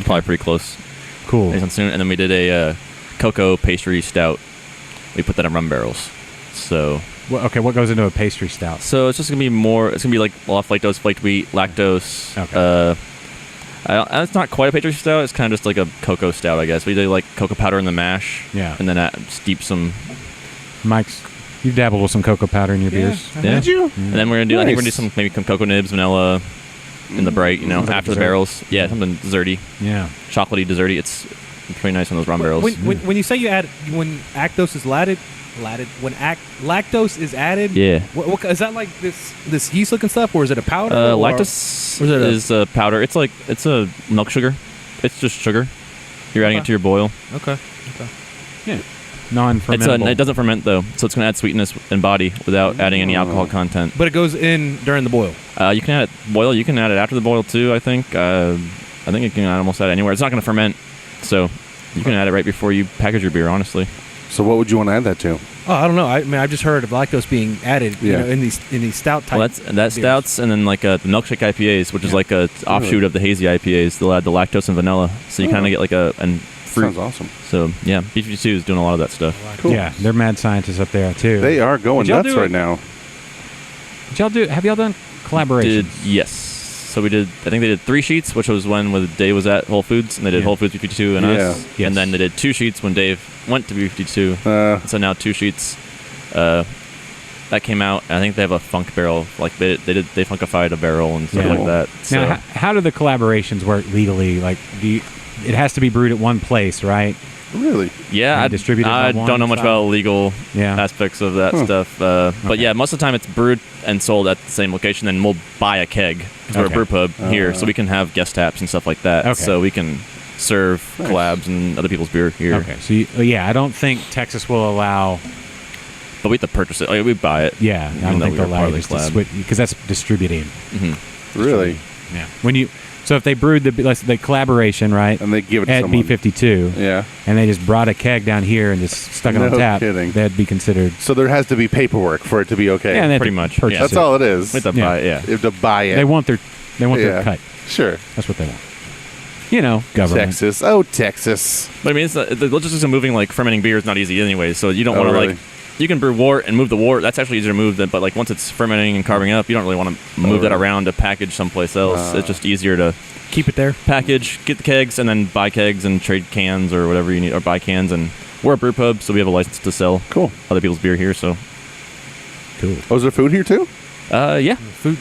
probably pretty close. Cool. Anytime soon. And then we did a cocoa pastry stout. We put that in rum barrels. So Okay, what goes into a pastry stout? so it's just gonna be more. It's gonna be like a lot of lactose, flaked wheat, lactose. Okay. It's not quite a pastry stout. It's kind of just like a cocoa stout, I guess. We do like cocoa powder in the mash. Yeah. And then steep some. Mike's, you dabbled with some cocoa powder in your beers. Yeah. Did you? And then we're gonna do. I think we're gonna do Nice. some maybe some cocoa nibs, vanilla, in the bright. You know, Like a after the dessert. barrels. Yeah, something desserty, Yeah. chocolatey, desserty. It's pretty nice on those rum barrels. When you say you add when lactose is lactose is added. Yeah. What is that like this yeast looking stuff, or is it a powder? or- Lactose or is it is a powder. It's like it's a milk sugar. It's just sugar. You're adding it Okay. to your boil. Okay. Yeah. Non-fermentable. It doesn't ferment though, so it's gonna add sweetness and body without adding any alcohol content. But it goes in during the boil. You can add it boil. You can add it after the boil too. I think. I think you can almost add it anywhere. It's not gonna ferment, so you can add it right before you package your beer. Honestly. So what would you want to add that to? Oh, I don't know. I mean, I've just heard of lactose being added. Yeah. In these stout type. Well, that's beers. stouts, and then like the milkshake IPAs, which is like a offshoot of the hazy IPAs. They'll add the lactose and vanilla, so you kind of get like and fruit. Sounds awesome. So yeah, B52 is doing a lot of that stuff. Cool. Yeah, they're mad scientists up there too. They are going Did y'all nuts do it? right now. Have y'all done collaborations? Yes. So we did. I think they did 3 sheets, which was when Dave was at Whole Foods, and they did Yeah. Whole Foods B52 and us. Yes. And then they did 2 sheets when Dave went to B52. So now 2 sheets. That came out. I think they have a funk barrel. Like they funkified a barrel and stuff Yeah. like that. So Now, how do the collaborations work legally? Like, it has to be brewed at one place, right? Really? yeah, and distributed I on one don't know much side? about legal Yeah. aspects of that stuff. But yeah, most of the time it's brewed and sold at the same location. Then we'll buy a keg because we're a Okay. brew pub here, so we can have guest taps and stuff like that. Okay. So we can serve collabs and other people's beer here. Okay, so I don't think Texas will allow. But we have to purchase it. We buy it. Yeah, I Even don't though think we they'll are allow part you of the to collab. switch because that's distributing. Really? Yeah. So if they brewed the collaboration right And they give it to at someone. B52, Yeah. and they just brought a keg down here and just stuck it on No tap, kidding. that'd be considered. So there has to be paperwork for it to be okay. Yeah, and they have pretty to much, purchase yeah. That's it. all it is. We have to Yeah. buy it. Yeah. You have to buy it. They want their Yeah. cut. Sure. That's what they want. You know, government. Texas. Oh, Texas. But I mean, the logistics of moving like fermenting beer is not easy anyway. So you don't Oh, want to really? like. You can brew wort and move the wort. That's actually easier to move than. But like once it's fermenting and carving up, you don't really want to move that really? around to package someplace else. It's just easier to Keep it there. package, get the kegs, and then buy kegs and trade cans or whatever you need, or buy cans. And we're a brew pub, so we have a license to sell Cool. other people's beer here. So Cool. Oh, is there food here too? yeah, Food.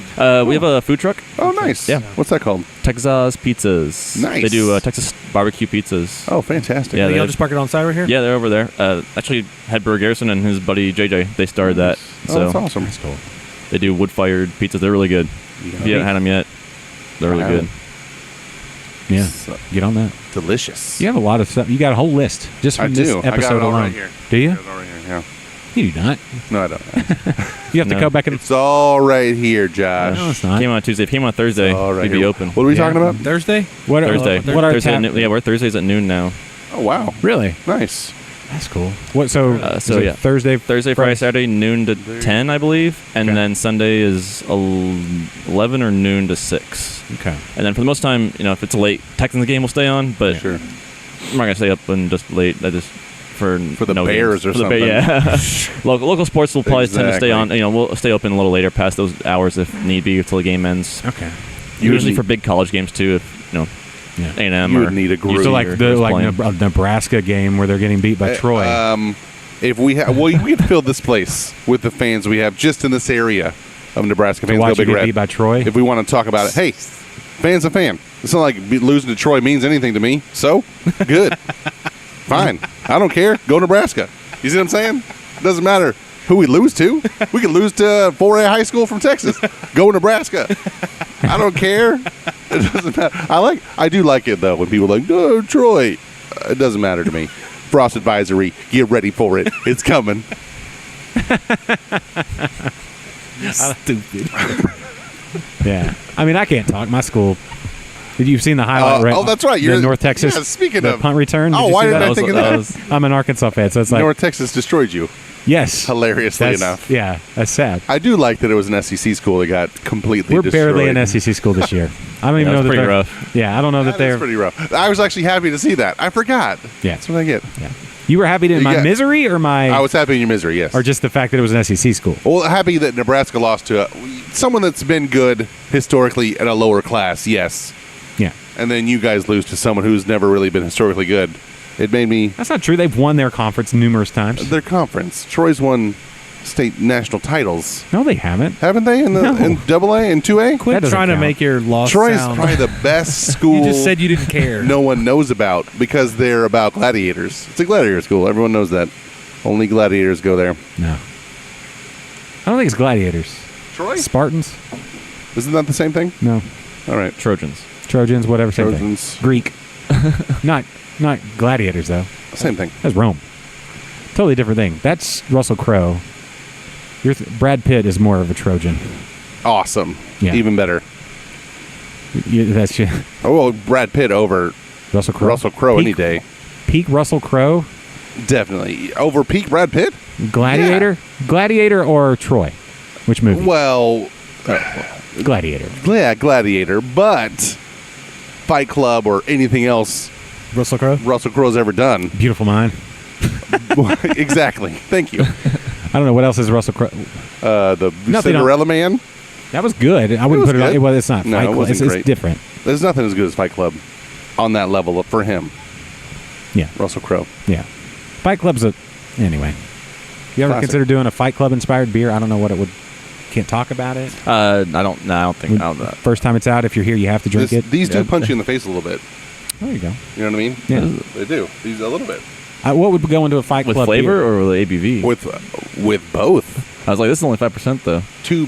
we have a food truck, Oh, nice. Yeah. What's that called? Texas Pizzas. Nice. They do Texas barbecue pizzas. Oh, fantastic. Yeah, Y'all they're- just park it on side right here. Yeah, they're over there. Actually, head brewer Garrison and his buddy JJ, they started that. Oh, So that's awesome. That's cool. they do wood-fired pizzas. They're really good. If you haven't had them yet, they're really I good. Yeah, So get on that. delicious. You have a lot of stuff. You got a whole list just I from do. this I got episode it all alone. right here. Do you? I got it all right here, yeah. You do not. No, I don't. You have to No. go back and. It's all right here, Josh. No, it's not. Came on Tuesday. If it came on Thursday, All right we'd be here. open. What are we Yeah. talking about? Thursday. What are, Thursday. What are Thursday tap? at noon, we're Thursdays at noon now. Oh, wow. Really? Nice. That's cool. What? So, So, is it yeah. Thursday, Thursday, Friday, Saturday, noon to 10, I believe. And Okay. then Sunday is 11 or noon to 6. Okay. And then for the most time, if it's a late Texans game, we'll stay on. But Sure. I'm not going to stay up and just late. I just for the no Bears games. or For the something. local sports will probably tend to stay on. Exactly. We'll stay open a little later past those hours if need be until the game ends. Okay. Usually need- for big college games too. If Yeah. A&M You or would need a group. UC So like or the who's like playing. Nebraska game where they're getting beat by Troy. If we have, well, we could fill this place with the fans we have just in this area of Nebraska to fans. Go watch you Big get Red. beat by Troy. If we want to talk about it, hey, fan's a fan. It's not like losing to Troy means anything to me. So, good. Fine. I don't care. Go Nebraska. You see what I'm saying? Doesn't matter who we lose to. We could lose to 4A high school from Texas. Go Nebraska. I don't care. It doesn't matter. I do like it, though, when people are like, oh, Troy. It doesn't matter to me. Frost advisory. Get ready for it. It's coming. Stupid. Yeah. I mean, I can't talk. My school You've seen the highlight, right? Oh, that's right. The North Texas. Yeah, speaking the of punt return. Oh, Did you why see did that? I think of that? I'm an Arkansas fan, so it's like North Texas destroyed you. yes, Hilariously That's- enough. Yeah, that's sad. I do like that it was an SEC school that got completely We're destroyed. barely an SEC school this year. I don't even know that's that pretty they're rough. Yeah, I don't know that That they're. is pretty rough. I was actually happy to see that. I forgot. Yeah. That's what I get. Yeah. You were happy in my Yeah. misery or my I was happy in your misery, yes. or just the fact that it was an SEC school. Well, happy that Nebraska lost to someone that's been good historically at a lower class, yes. Yeah. And then you guys lose to someone who's never really been historically good. It made me That's not true. They've won their conference numerous times. their conference. Troy's won state national titles, No, they haven't. haven't they? In No. in AA and 2A. Quit That doesn't trying to count. make your loss Troy's sound. probably the best school. You just said you didn't care. no one knows about because they're about gladiators. It's a gladiator school. Everyone knows that. Only gladiators go there. No. I don't think it's gladiators. Troy? Spartans? Isn't that the same thing? No. All right. Trojans. Trojans, whatever. Same Trojans. thing. Greek. not gladiators though. Same thing. That's Rome. Totally different thing. That's Russell Crowe. Brad Pitt is more of a Trojan. Awesome. Yeah. Even better. That's Oh, well, Brad Pitt over Russell Crowe. Russell Crowe any Peak- day. Peak Russell Crowe. Definitely. Over peak Brad Pitt? Gladiator. Gladiator or Troy? Which movie? Well, Gladiator. yeah, Gladiator, but Fight Club or anything else Russell Crowe? Russell Crowe's ever done. Beautiful Mind. Exactly. Thank you. I don't know what else is Russell Crowe. The Nothing Cinderella Man. That was good. I wouldn't was put it on. good. Well, it's not No, Fight it Club. wasn't It's great. different. There's nothing as good as Fight Club on that level for him, Yeah. Russell Crowe. Yeah. Fight Club's a. Anyway. You ever Classic. consider doing a Fight Club inspired beer? I don't know what it would. Can't talk about it. I don't think I'll do that. First time it's out, if you're here, you have to drink it. These do Yeah. punch you in the face a little bit. There you go. You know what I mean? Yeah. They do. These a little bit. What would go into a Fight With Club flavor beer? or with ABV? With both. I was like, this is only 5% though. Two.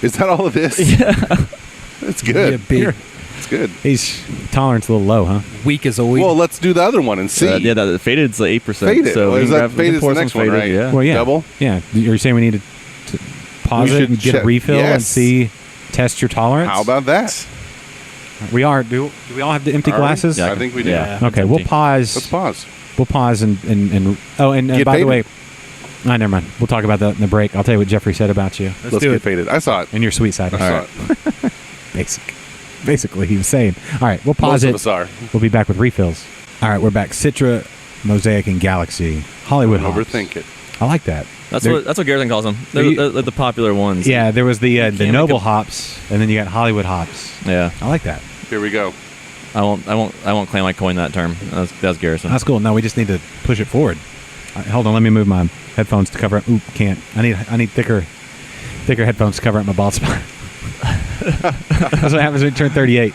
Is that all it is? Yeah. It's good. Yeah, big, It's good. His tolerance a little low, huh? weak as a weed. Well, let's do the other one and see. Yeah, that faded's like 8%. Faded. So Well, we is can that grab- we can faded's pour the some next one, faded, right? Yeah. Well, yeah. Double? Yeah. You're saying we need to pause We it should and get check- a refill and yes. see, test your tolerance? How about that? We are. Do we all have the empty Are we? glasses? Yeah, I think we do. Yeah. Okay, It's we'll empty. pause. Let's pause. We'll pause and Get by the faded. way, never mind. We'll talk about that in the break. I'll tell you what Jeffrey said about you Let's do get it. faded. I saw it. and your sweet side. I saw it. Basically, he was saying. All right, we'll pause Most of it. us are. We'll be back with refills. All right, we're back. Citra, Mosaic, and Galaxy. Hollywood Don't hops. overthink it. I like that. That's They're- what Garrison calls them. Are you- They're the popular ones. Yeah, there was the make noble a- hops, and then you got Hollywood hops. Yeah. I like that. Here we go. I won't claim I coined that term. That's Garrison. That's cool. No, we just need to push it forward. All right, hold on, let me move my headphones to cover up. Oop, can't. I need thicker headphones to cover up my bald spot. That's what happens when you turn 38.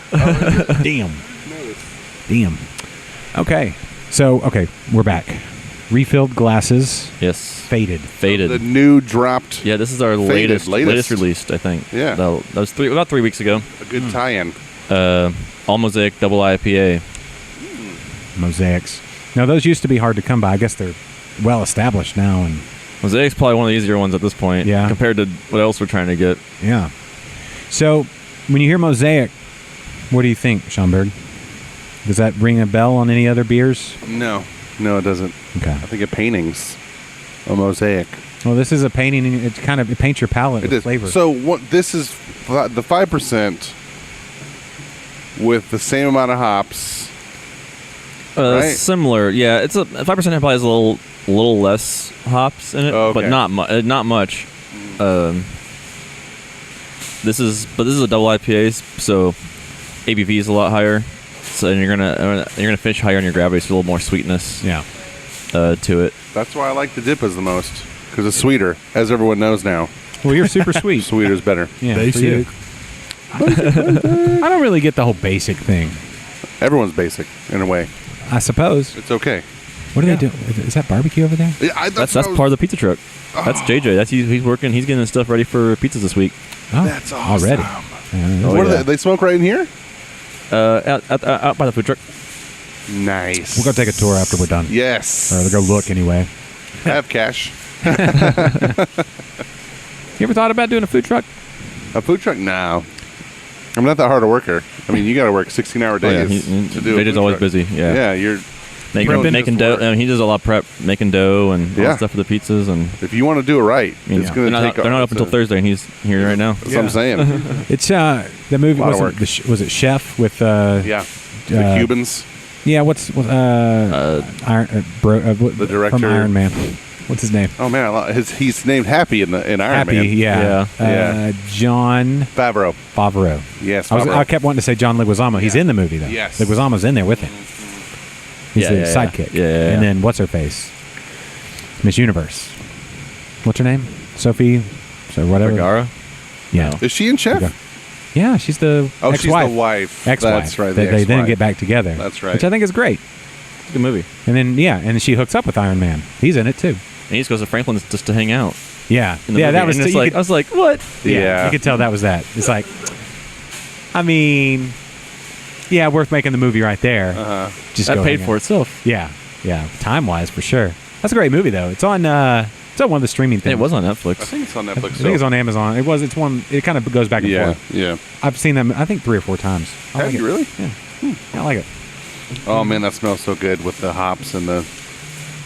Damn. Okay. So, we're back. Refilled glasses, Yes. faded. Faded. The new dropped. Yeah, this is our Faded, latest released, I think. Yeah. That was about 3 weeks ago. A good tie-in. All Mosaic double IPA. Mosaics. Now, those used to be hard to come by. I guess they're well established now. And Mosaic's probably one of the easier ones at this point. Yeah. Compared to what else we're trying to get. yeah. So, when you hear Mosaic, what do you think, Schomburg? Does that ring a bell on any other beers? No, it doesn't. Okay. I think it paintings. A mosaic. Well, this is a painting. And it paints your palate It with is. flavor. So what? This is the 5% with the same amount of hops. Right? Similar. Yeah, it's a 5% probably has a little less hops in it, Oh, okay. but not much. This is a double IPA, so ABV is a lot higher. So and you're gonna finish higher on your gravity, so a little more sweetness yeah. to it. That's why I like the Dippas the most because it's sweeter, as everyone knows now. Well, you're super sweet. Sweeter's better. Yeah, Basic. for you. I don't really get the whole basic thing. Everyone's basic in a way. I suppose. It's okay. What do they do? Is that barbecue over there? Yeah, That's part of the pizza truck. That's JJ. That's he's working. He's getting his stuff ready for pizzas this week. Oh, That's awesome. already. Oh, What yeah. are they smoke right in here? Out by the food truck. Nice. We'll go take a tour after we're done. Yes. Or go look anyway. Have cash. You ever thought about doing a food truck? A food truck? No. I'm not that hard a worker. I mean, you got to work 16-hour days to do. Vijay's always busy. Yeah. Yeah, you're Making dough. I mean, he does a lot of prep, making dough and all that stuff for the pizzas. And if you want to do it right, it's going to take. They're not up until Thursday, and he's here right now. That's what I'm saying. It's the movie was it Chef with the Cubans. Yeah, what's the director from Iron Man? What's his name? Oh man, he's named Happy in Iron Man. Yeah. John Favreau. Yes, I kept wanting to say John Leguizamo. He's in the movie though. Yes, Leguizamo's in there with him. He's the sidekick. Yeah. And then what's her face? Miss Universe. What's her name? Sophie. So whatever. Vergara. Yeah. No. Is she in Chef? Yeah, she's the ex-wife. She's the wife. Ex-wife. That's right. They then get back together. That's right. Which I think is great. It's a good movie. And then and she hooks up with Iron Man. He's in it too. And he just goes to Franklin's just to hang out. Yeah. Yeah, that was. I was like, what? Yeah. You could tell that was that. It's like, I mean, yeah, worth making the movie right there. Just that paid for itself. Yeah. Time wise, for sure. That's a great movie though. It's on. It's on one of the streaming things. It was on Netflix. I think it's on Netflix. I think it's on Amazon. It's one. It kind of goes back and forth. Yeah. I've seen them. I think 3 or 4 times. Have you really? Yeah. I like it. Oh man, that smells so good with the hops and the.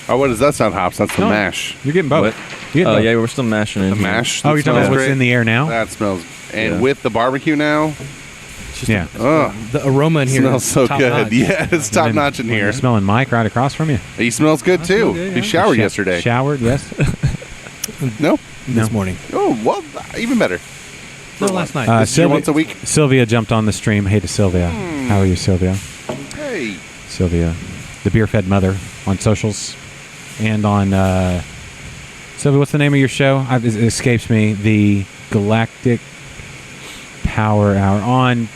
Oh, what does that sound? Hops? That's the mash. You're getting both. Oh yeah, we're still mashing in The here. mash. Oh, you're talking about what's in the air now? That smells. And with the barbecue now. Yeah. The aroma in here Smells so top good. notch. Yeah, it's top notch in here. You're smelling Mike right across from you. He smells good too. He showered yesterday. Showered, yes. No. This morning. Oh well, even better. No, last night. This is once a week. Sylvia jumped on the stream. Hey to Sylvia. How are you, Sylvia? Hey. Sylvia, the beer-fed mother on socials and on Sylvia. What's the name of your show? It escapes me. The Galactic Power Hour on.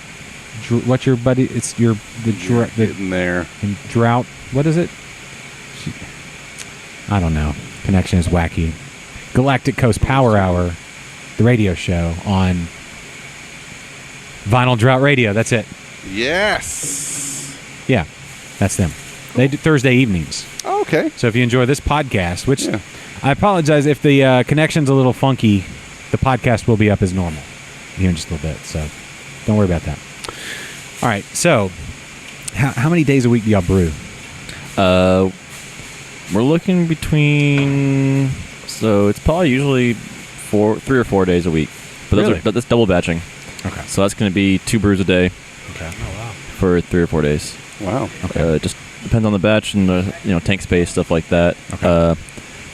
What's your buddy? It's Getting there. Drought. What is it? I don't know. Connection is wacky. Galactic Coast Power Hour, the radio show on Vinyl Drought Radio. That's it. Yes. Yeah, that's them. They do Thursday evenings. Oh, okay. So if you enjoy this podcast, which I apologize if the connection's a little funky, the podcast will be up as normal here in just a little bit. So don't worry about that. All right. So how many days a week do y'all brew? We're looking between. So it's probably usually 3 or 4 days a week. But that's double batching. Okay. So that's going to be 2 brews a day. Okay. Oh wow. For 3 or 4 days. Wow. Okay. Just depends on the batch and the tank space, stuff like that. Okay.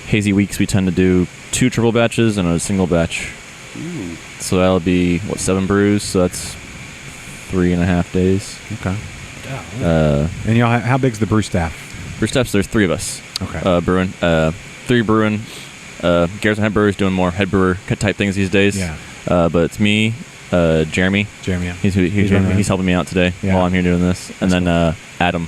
Hazy weeks we tend to do 2 triple batches and a single batch. So that'll be 7 brews. So that's 3.5 days. Okay. And y'all, how big's the brew staff? Brew staffs, there's 3 of us. Okay. Brewing. 3 brewing. Garrison head brewer is doing more head brewer type things these days. Yeah. But it's me, Jeremy. Jeremy. Yeah. He's helping me out today while I'm here doing this, and then Adam.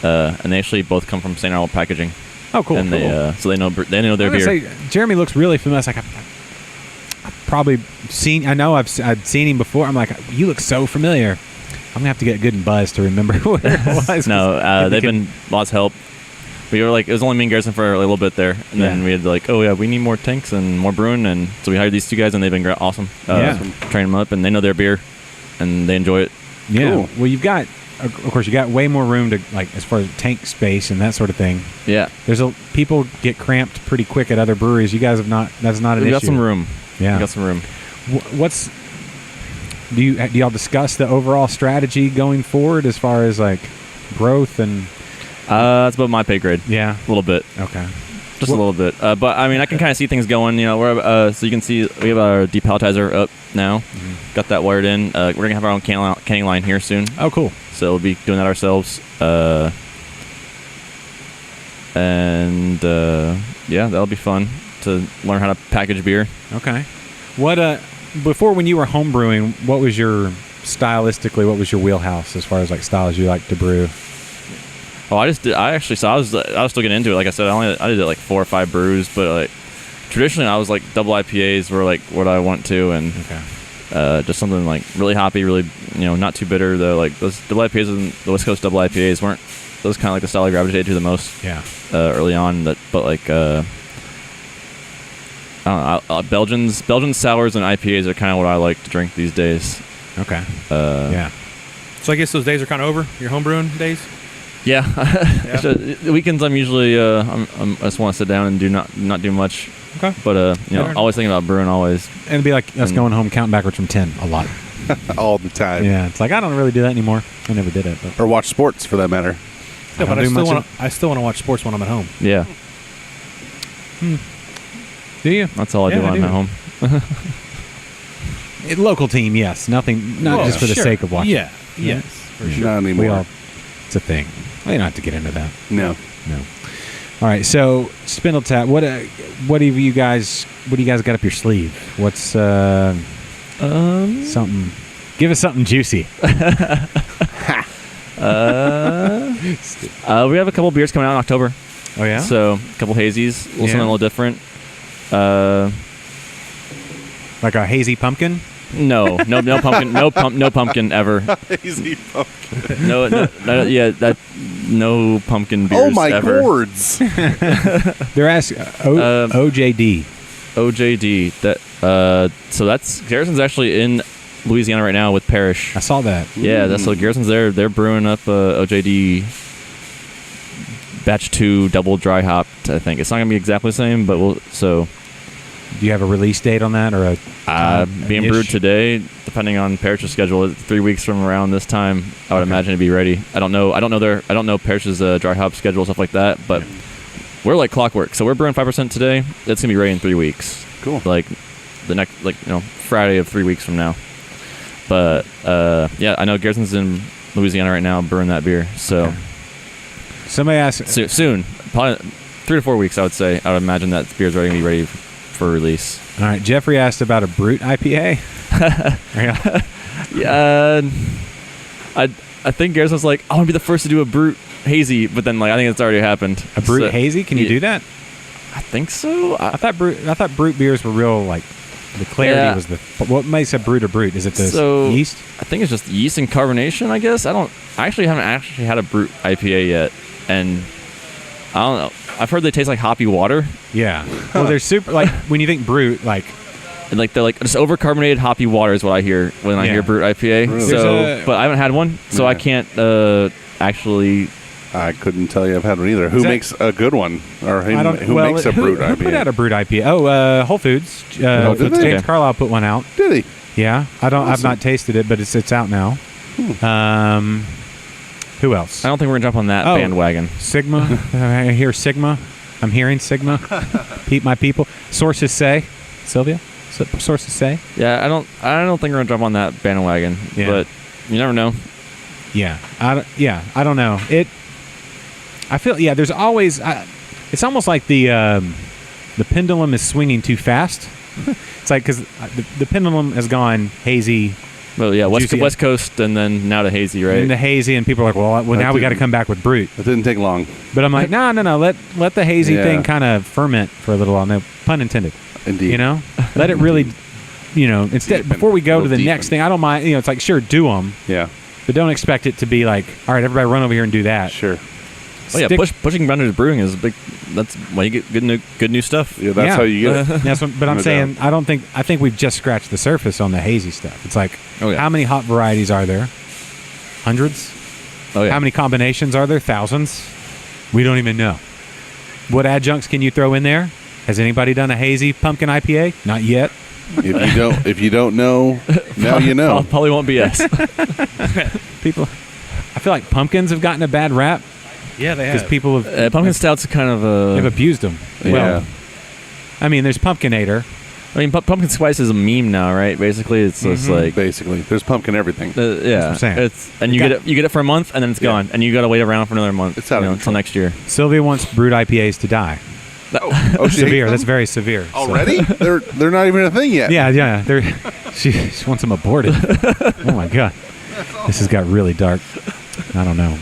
And they actually both come from St. Arnold Packaging. Oh, cool. And so they know their beer. Say, Jeremy looks really familiar. It's like I've probably seen. I know I've seen him before. I'm like, you look so familiar. I'm gonna have to get good and buzzed to remember where it was. No, they've been lots of help. We were like, it was only me and Garrison for a little bit there, and then we had like, we need more tanks and more brewing, and so we hired these 2 guys, and they've been awesome. Train them up, and they know their beer, and they enjoy it. Yeah. Cool. Well, you've got, of course, you got way more room to as far as tank space and that sort of thing. Yeah. People get cramped pretty quick at other breweries. You guys have not. That's not an issue. We got some room. Yeah. We got some room. Do y'all discuss the overall strategy going forward as far as like growth and? That's about my pay grade. Yeah. A little bit. Okay. Just a little bit. But I mean, I can kind of see things going. So you can see we have our depalletizer up now. Mm-hmm. Got that wired in. We're gonna have our own canning line here soon. Oh, cool. So we'll be doing that ourselves. And that'll be fun to learn how to package beer. Okay. What before when you were home brewing, what was your wheelhouse as far as like styles you like to brew? Oh, I was still getting into it. Like I said, I did like 4 or 5 brews, but like traditionally I was like double IPAs were like what I want to, and just something like really hoppy, really not too bitter though. Like those double IPAs and the West Coast double IPAs weren't those kind of like the style I gravitated to the most. Yeah. Early on, but like I don't know, Belgian sours and IPAs are kind of what I like to drink these days. Okay. Yeah. So I guess those days are kind of over. Your homebrewing days. Yeah. The weekends I'm usually I just want to sit down and not do much. Okay. But always thinking about brewing always. And it'd be like us going home counting backwards from 10 a lot. All the time. Yeah. It's like I don't really do that anymore. I never did it. But. Or watch sports for that matter. Yeah, but I still want to watch sports when I'm at home. Yeah. Do you? That's all I do when I'm at home. Local team, yes. Nothing, not just for the sake of watching. Yeah. Yes. For sure. Not anymore. It's a thing. Well, you don't have to get into that. No. All right. So SpindleTap, what do you guys got up your sleeve? What's something? Give us something juicy. We have a couple beers coming out in October. Oh yeah. So a couple hazies, something a little different. Like a hazy pumpkin. No pumpkin, no pumpkin ever. Hazy pumpkin. No pumpkin beers. Oh my ever. gourds! They're asking OJD. OJD. So that's Garrison's actually in Louisiana right now with Parrish. I saw that. Yeah, that's so Garrison's there. They're brewing up OJD batch 2 double dry hopped. I think it's not gonna be exactly the same, but do you have a release date on that or a being brewed today? Depending on Parrish's schedule, 3 weeks from around this time, I would imagine it'd be ready. I don't know Parrish's dry hop schedule, stuff like that, but we're like clockwork. So we're brewing 5% today. It's gonna be ready in 3 weeks. Cool. Like the next, Friday of 3 weeks from now. But I know Garrison's in Louisiana right now brewing that beer. So somebody asked soon, probably 3 to 4 weeks. I would imagine that beer's already gonna be ready for release. All right. Jeffrey asked about a Brute IPA. Yeah. I think Garrison's like, I want to be the first to do a Brute hazy, but then I think it's already happened. A Brute hazy? Can you do that? I think so. I thought Brute beers were real the clarity was what makes a Brute a Brute? Is it the yeast? I think it's just yeast and carbonation, I guess. I haven't had a Brute IPA yet, and I don't know. I've heard they taste like hoppy water. Yeah. Well, they're super when you think Brute they're just over-carbonated hoppy water is what I hear when I hear Brute IPA. Really? So, but I haven't had one, so I can't actually. I couldn't tell you I've had one either. Who makes a good one? Or who makes a Brute IPA? Who put out a Brute IPA? Whole Foods. Did they? James Carlisle put one out. Did he? Yeah. I've not tasted it, but it's out now. Who else? I don't think we're gonna jump on that bandwagon. Sigma. I hear Sigma. I'm hearing Sigma. My people. Sources say. Sylvia. Sources say. Yeah, I don't think we're gonna jump on that bandwagon. Yeah. But you never know. Yeah. I don't know. I feel there's always it's almost like the pendulum is swinging too fast. It's like because the pendulum has gone hazy. Well, yeah, West Coast, and then now to hazy, right? And the hazy, and people are like, well now we got to come back with Brute. It didn't take long. But I'm like, no. Let the hazy thing kind of ferment for a little while. No pun intended. Indeed. Let it really, instead before we go to the next thing, I don't mind. It's like sure, do them. Yeah. But don't expect it to be like, all right, everybody run over here and do that. Sure. Oh yeah, pushing boundaries brewing is a big. That's why you get good new stuff. Yeah, that's how you get it. But I'm saying I think we've just scratched the surface on the hazy stuff. It's like, how many hop varieties are there? Hundreds. Oh yeah. How many combinations are there? Thousands. We don't even know. What adjuncts can you throw in there? Has anybody done a hazy pumpkin IPA? Not yet. If you don't know, now you know. Probably won't be us. People, I feel like pumpkins have gotten a bad rap. Yeah, they have. Because people have pumpkin stouts kind of they've abused them. Yeah. Well, I mean, there's Pumpkinator. I mean, pumpkin spice is a meme now, right? Basically, it's just like basically there's pumpkin everything. Yeah, I'm saying. You get it for a month and then it's gone, and you got to wait around for another month. It's out until next year. Sylvia wants Brute IPAs to die. Oh, severe. That's very severe. Already? So. They're not even a thing yet. Yeah. She wants them aborted. Oh my god, this has got really dark. I don't know.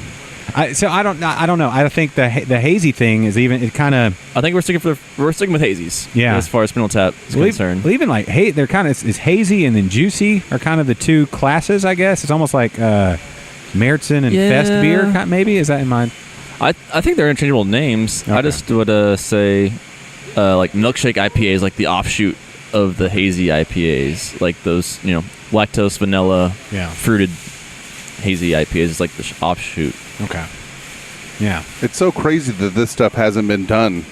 I don't know. I think the hazy thing is even it kind of. I think we're sticking with hazies. Yeah. As far as SpindleTap is concerned. Well, even like they're kind of is hazy and then juicy are kind of the two classes. I guess it's almost like Märzen and Fest beer. Maybe is that in mind? I think they're interchangeable names. Okay. I just would say like milkshake IPA is like the offshoot of the hazy IPAs, like those, lactose, vanilla, fruited hazy IPAs. It's like the offshoot. Okay. Yeah. It's so crazy that this stuff hasn't been done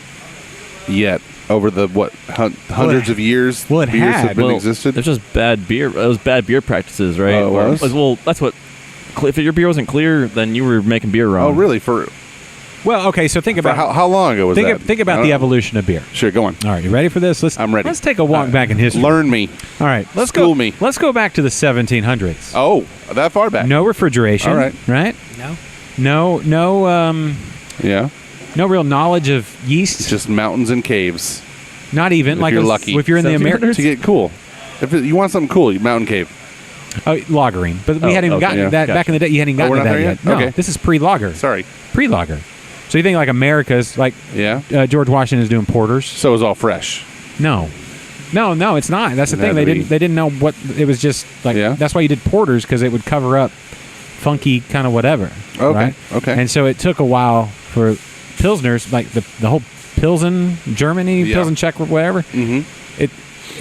yet over the hundreds of years. Well, it beers had. have been existed. It's just bad beer. It was bad beer practices, right? Oh, it was? Well, that's what. If your beer wasn't clear, then you were making beer wrong. Oh, really? Well, okay. So think about how long ago was that? Think about the evolution of beer. Sure, go on. All right, you ready for this? I'm ready. Let's take a walk back in history. Learn me. All right, let's School go. me. Let's go back to the 1700s. Oh, that far back? No refrigeration. All right. Right? No. Yeah. No real knowledge of yeast. It's just mountains and caves. Not even If like you're lucky. if you're in the Americas. To get cool. If you want something cool, mountain cave. Oh, lagering. But we hadn't even gotten that Gotcha. back in the day. You hadn't we're gotten to not that there yet. yet? No, Okay. this is pre-lager. Sorry. Pre-lager. So you think like America's, like George Washington is doing porters? So it's all fresh. No, it's not. That's the It thing. had They to didn't. be. They didn't know what it was. Just like that's why you did porters, because it would cover up funky kind of whatever. Okay. Right? Okay. And so it took a while for pilsners, like the whole Pilsen Germany, Pilsen Czech, whatever. Mm-hmm.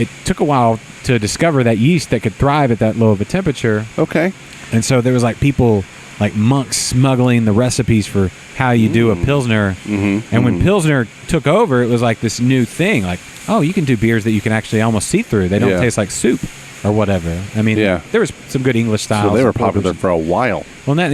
It took a while to discover that yeast that could thrive at that low of a temperature. Okay. And so there was like people, like monks, smuggling the recipes for how you do a Pilsner. Mm-hmm. And when Pilsner took over, it was like this new thing. Like, oh, you can do beers that you can actually almost see through. They don't taste like soup or whatever. I mean, there was some good English styles. So they were popular for a while. Well, then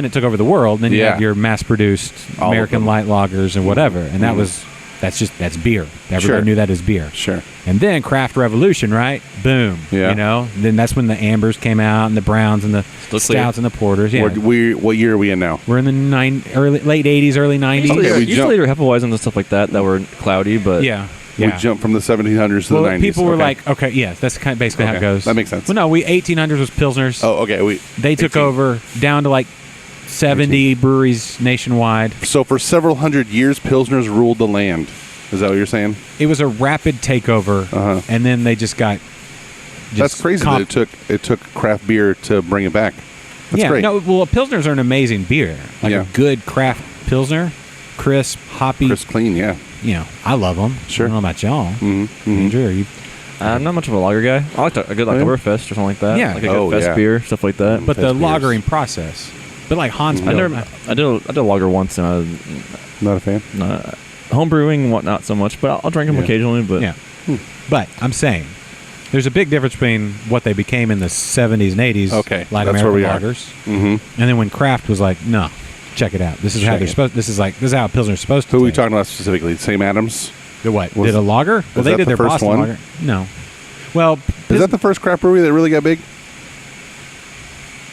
it took over the world. And then you have your mass-produced American light lagers and whatever. And that's beer. Everybody knew that as beer. Sure. And then craft revolution, right? Boom. Yeah. Then that's when the ambers came out and the browns and the stouts and the porters. Yeah. What year are we in now? We're in the late 80s, early 90s. Usually later Hefeweizen and stuff like that were cloudy, but we jumped from the 1700s to the 90s. People were like, okay, that's kind of basically how it goes. That makes sense. Well, no, 1800s was Pilsners. Oh, okay. They took over down to like 70 breweries nationwide. So for several hundred years, Pilsners ruled the land. Is that what you're saying? It was a rapid takeover, and then they just got. That's crazy that it took craft beer to bring it back. That's great. No, well, Pilsners are an amazing beer. Like a good craft Pilsner, crisp, hoppy, crisp, clean. Yeah. I love them. Sure. I don't know about y'all. Mm-hmm. Andrew, are you? I'm not much of a lager guy. I like a good Oktoberfest or something like that. Yeah. Like a good fest beer, stuff like that. But the lagering process. But like Hans I did a lager once, and not a fan. Home brewing, not so much, but I'll drink them occasionally. But But I'm saying there's a big difference between what they became in the 70s and 80s, that's like American where we lagers, mm-hmm. and then when craft was like, no, check it out. This is how they're supposed. This is how Pilsner's supposed to. Who are we talking about specifically? Sam Adams. The what? Did a lager? Well, they did their Boston lager. No. Well, is that the first craft brewery that really got big?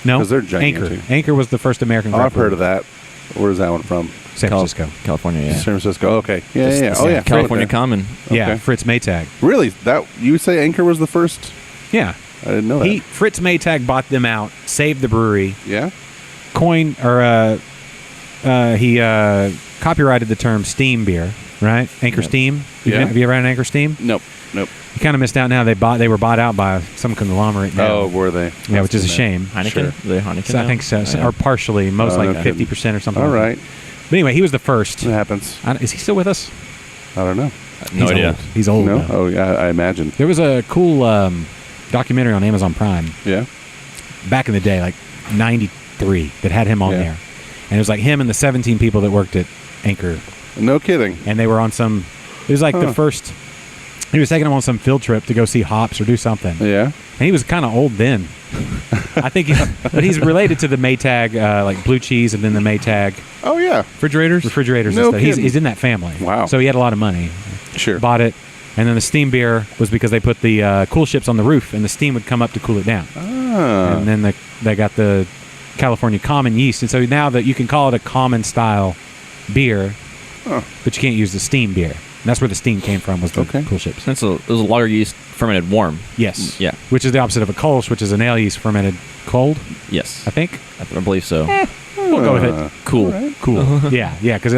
No, because they're gigantic. Anchor was the first American. I've heard of that. Where's that one from? San Francisco, California. Yeah. San Francisco. Okay. Yeah. Oh yeah. California Common. Yeah. Fritz Maytag. Really? That you say Anchor was the first? Yeah. I didn't know that. Fritz Maytag bought them out, saved the brewery. Yeah. He copyrighted the term steam beer, right? Anchor Steam. Have you ever had an Anchor Steam? Nope. You kind of missed out now. They were bought out by some conglomerate now. Oh, were they? Yeah, which is a shame. Heineken? Sure. Are they Heineken I think so. Or partially. Most like 50% or something. All like right. that. But anyway, he was the first. It happens. Is he still with us? I don't know. No idea. He's old. No? Though. Oh, yeah, I imagine. There was a cool documentary on Amazon Prime. Yeah. Back in the day, like 93, that had him on there. And it was like him and the 17 people that worked at Anchor. No kidding. And they were on some... It was like the first... He was taking them on some field trip to go see hops or do something. Yeah. And he was kind of old then. I think but he's related to the Maytag, like blue cheese and then the Maytag. Oh, yeah. Refrigerators No and stuff. He's in that family. Wow. So he had a lot of money. Sure. Bought it. And then the steam beer was because they put the cool ships on the roof and the steam would come up to cool it down. Ah. And then they got the California common yeast. And so now that you can call it a common style beer, but you can't use the steam beer. And that's where the steam came from, was the cool ships. It was a lager yeast fermented warm. Yes. Yeah. Which is the opposite of a Kolsch, which is an ale yeast fermented cold. Yes. I think. I believe so. We'll go with it. Cool. Right. Cool. yeah, because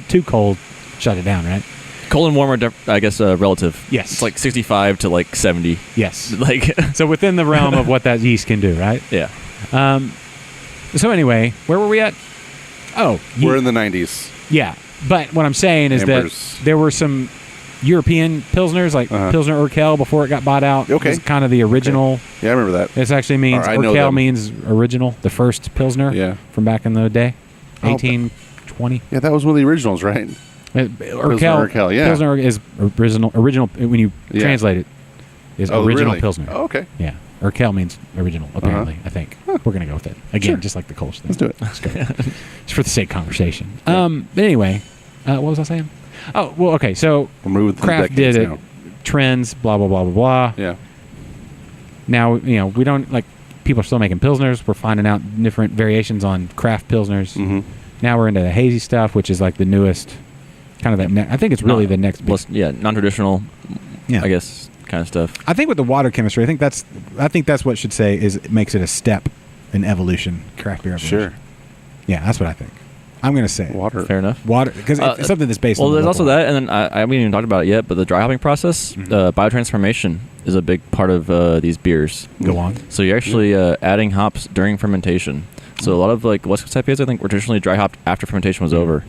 too cold, shut it down, right? Cold and warm are, I guess, relative. Yes. It's like 65 to like 70. Yes. Like so within the realm of what that yeast can do, right? Yeah. So anyway, where were we at? Oh, We're in the 90s. Yeah. But what I'm saying is Ambers. that there were some European pilsners, like Pilsner Urquell before it got bought out. Okay. It's kind of the original. Okay. Yeah, I remember that. This actually means I know Urquell them. means original, the first pilsner from back in the day, 1820. Yeah, that was one of the originals, right? Urquell, yeah. Pilsner is original when you translate it, is original really? pilsner. Oh, okay. Yeah. Urquell means original, apparently, I think. We're going to go with it. Again, just like the Kolsch thing. Let's do it. Let's go. Just for the sake of conversation. But anyway, what was I saying? Oh, well, okay. So We're moving through craft did decades it. now. Trends, blah, blah, blah, blah, blah. Yeah. Now, we don't, like, people are still making pilsners. We're finding out different variations on craft pilsners. Mm-hmm. Now we're into the hazy stuff, which is like the newest, kind of that. I think it's really the next big. Non-traditional, I guess, kind of stuff. I think with the water chemistry, I think that's what it should say is it makes it a step in evolution, craft beer evolution. Sure. Yeah, that's what I think. I'm going to say Water. Fair enough. water because it's something that's based on. Well, the there's also local- that, and then I haven't even talked about it yet, but the dry hopping process, biotransformation, is a big part of these beers. Go on. So you're actually adding hops during fermentation. So a lot of like West Coast IPAs, I think, were traditionally dry hopped after fermentation was over.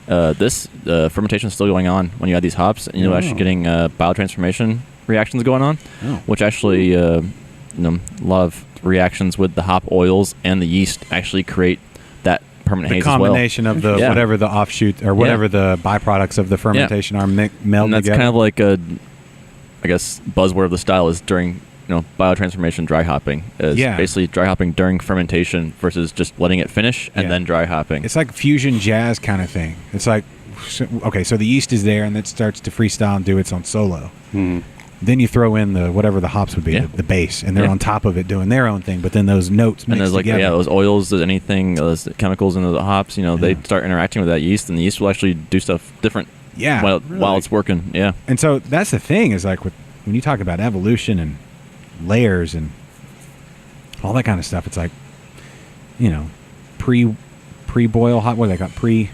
This fermentation is still going on when you add these hops, and you're actually getting biotransformation reactions going on, which actually, a lot of reactions with the hop oils and the yeast actually create that permanent The haze as well. combination of the whatever the offshoot or whatever the byproducts of the fermentation are meld and that's together. kind of like a, I guess, buzzword of the style is during biotransformation dry hopping is basically dry hopping during fermentation versus just letting it finish and then dry hopping. It's like fusion jazz kind of thing. It's like, okay, so the yeast is there and it starts to freestyle and do its own solo. Then you throw in the whatever the hops would be, the base, and they're on top of it doing their own thing. But then those notes mix and there's together. those oils, there's anything, those chemicals in the hops. They start interacting with that yeast, and the yeast will actually do stuff different. While it's working. Yeah. And so that's the thing is like when you talk about evolution and layers and all that kind of stuff, it's like pre-boil hot. What do they call it?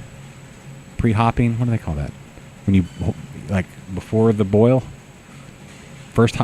Pre-hopping? What do they call that? When you like before the boil. First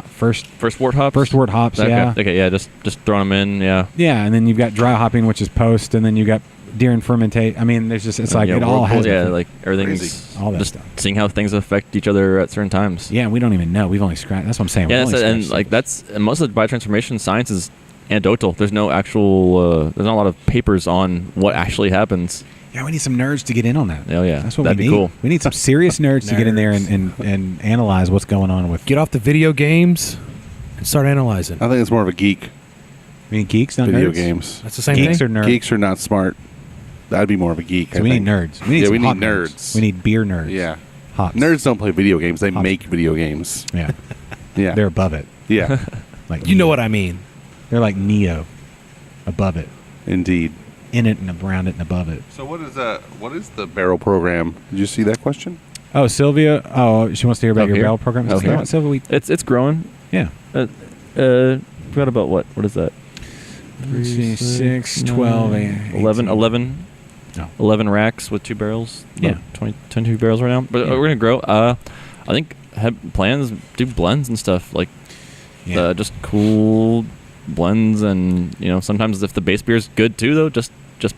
wort hops. First wort hops. Okay. Yeah. Okay. Yeah. Just throwing them in. Yeah. Yeah, and then you've got dry hopping, which is post, and then you got during fermentate. I mean, there's just it's like it all has. Yeah, like everything's all that just stuff. seeing how things affect each other at certain times. Yeah, we don't even know. We've only scratched. That's what I'm saying. Yeah, and like and most of the biotransformation science is anecdotal. There's no actual. There's not a lot of papers on what actually happens. Yeah, we need some nerds to get in on that. Oh yeah, that's what that'd we be need. cool. We need some serious nerds to get in there and analyze what's going on with. Get off the video games and start analyzing. I think it's more of a geek. I mean, geeks, not Video nerds? games. That's the same Geeks thing. or nerds? Geeks are not smart. That'd be more of a geek. So we need nerds. We need some we hop need nerds. We need beer nerds. Yeah. Hops. Nerds don't play video games. They Hops. make video games. Yeah. Yeah. They're above it. Yeah. Like You know what I mean. They're like Neo, above it, Indeed. in it and around it and above it. So what is the barrel program? Did you see that question? Oh, Sylvia. Oh, she wants to hear about Up your here? barrel program. Okay. Okay. Sylvia, It's growing. yeah. Forgot about what is that? 6, 12, 11 No. 11 racks with 2 barrels. Yeah. About 22 barrels right now. But Yeah. we're gonna grow. I think have plans do blends and stuff like just cool blends, and sometimes if the base beer is good too, though, just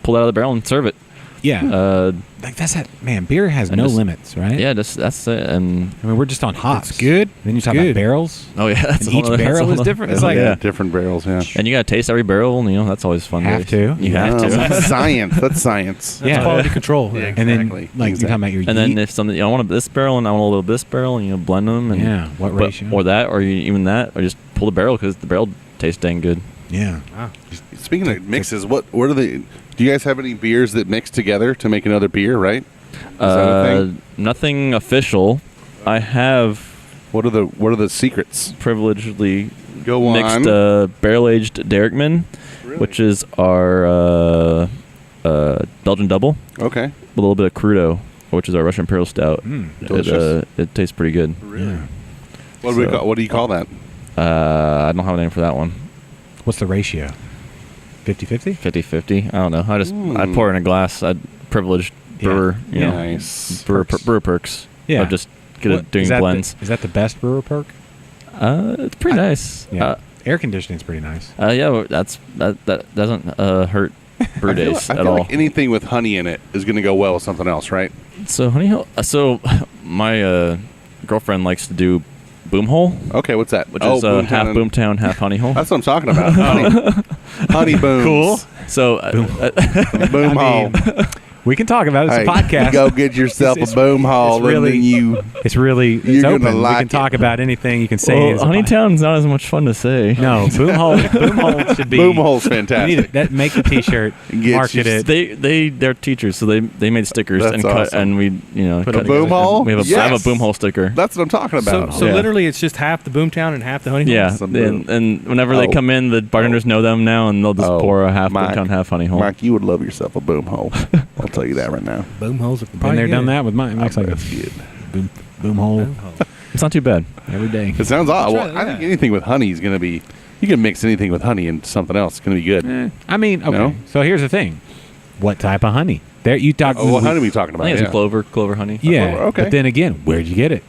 pull it out of the barrel and serve it. Yeah. Like that's that man. Beer has and no just- limits, right? Yeah, that's it. And I mean, we're just on hops. It's good. Then you talk Good. about barrels. oh yeah, that's And a whole each other- that's a barrel whole is other- different. It's like different barrels. Yeah. and you gotta taste every barrel, and that's always fun. Have to. You have to. That's science. That's science. That's Yeah. quality control. Yeah. And then Exactly. like you're talking about your And then yeast. if something I want this barrel and I want a little this barrel, and blend them. And Yeah, what ratio? Or that, or even that, or just pull the barrel because the barrel tastes dang good. Yeah. Speaking of mixes, what are they? Do you guys have any beers that mix together to make another beer? Right? Is that a thing? Nothing official. I have What are the secrets? privilegedly Go on. mixed barrel aged Derrickman, which is our Belgian double, Okay. with a little bit of crudo, which is our Russian Imperial Stout. Delicious. It tastes pretty good. Yeah. What do you call that? I don't have a name for that one. What's the ratio? 50-50? 50-50. I don't know. I pour it in a glass. I privileged brewer, Nice. brewer perks. Yeah. Of just good at doing is that blends. is that the best brewer perk? It's pretty nice. Yeah. Air conditioning's pretty nice. Yeah, that doesn't hurt brew days I at feel all. like anything with honey in it is going to go well with something else, right? So honey hill. So my girlfriend likes to do Boomhole, Okay, what's that? which is Boomtown half and- Boomtown, half Honey Hole. That's what I'm talking about. Honey booms. Cool. So Boom hole. We can talk about it. It's Hey, a podcast. go get yourself It's- a boom hole, it's really- and then you. It's really You're it's gonna open. We like can it. talk about anything you can say. well, as a Honeytown's not as much fun to say. No, Boomhole should be. Boom hole's We need fantastic. that. Make the T-shirt. Get Market you- it. They're teachers, so they made stickers That's and cut, awesome. and we Put a cut boom together. hole? We have I have a Yes. Boomhole sticker. That's what I'm talking about. So Yeah. literally, it's just half the Boomtown and half the Honey Hole? Yeah, Awesome. and whenever they Oh. come in, the bartenders know them now, and they'll just pour a half Mike, Boomtown, half Honey Hole. Mike, you would love yourself a boom hole. I'll tell you that right now. Boom holes are Been there, done that with mine. It looks like a That's good. boom hole It's not too bad. every day. It sounds odd. That's Well, right, I think yeah. anything with honey is going to be. You can mix anything with honey and something else. It's going to be good. I mean, okay. No? So here's the thing: what type of honey? There you talk. Oh, what honey are we talking I about? think it's Yeah. a clover honey. Yeah. Clover, okay. But then again, where'd you get it?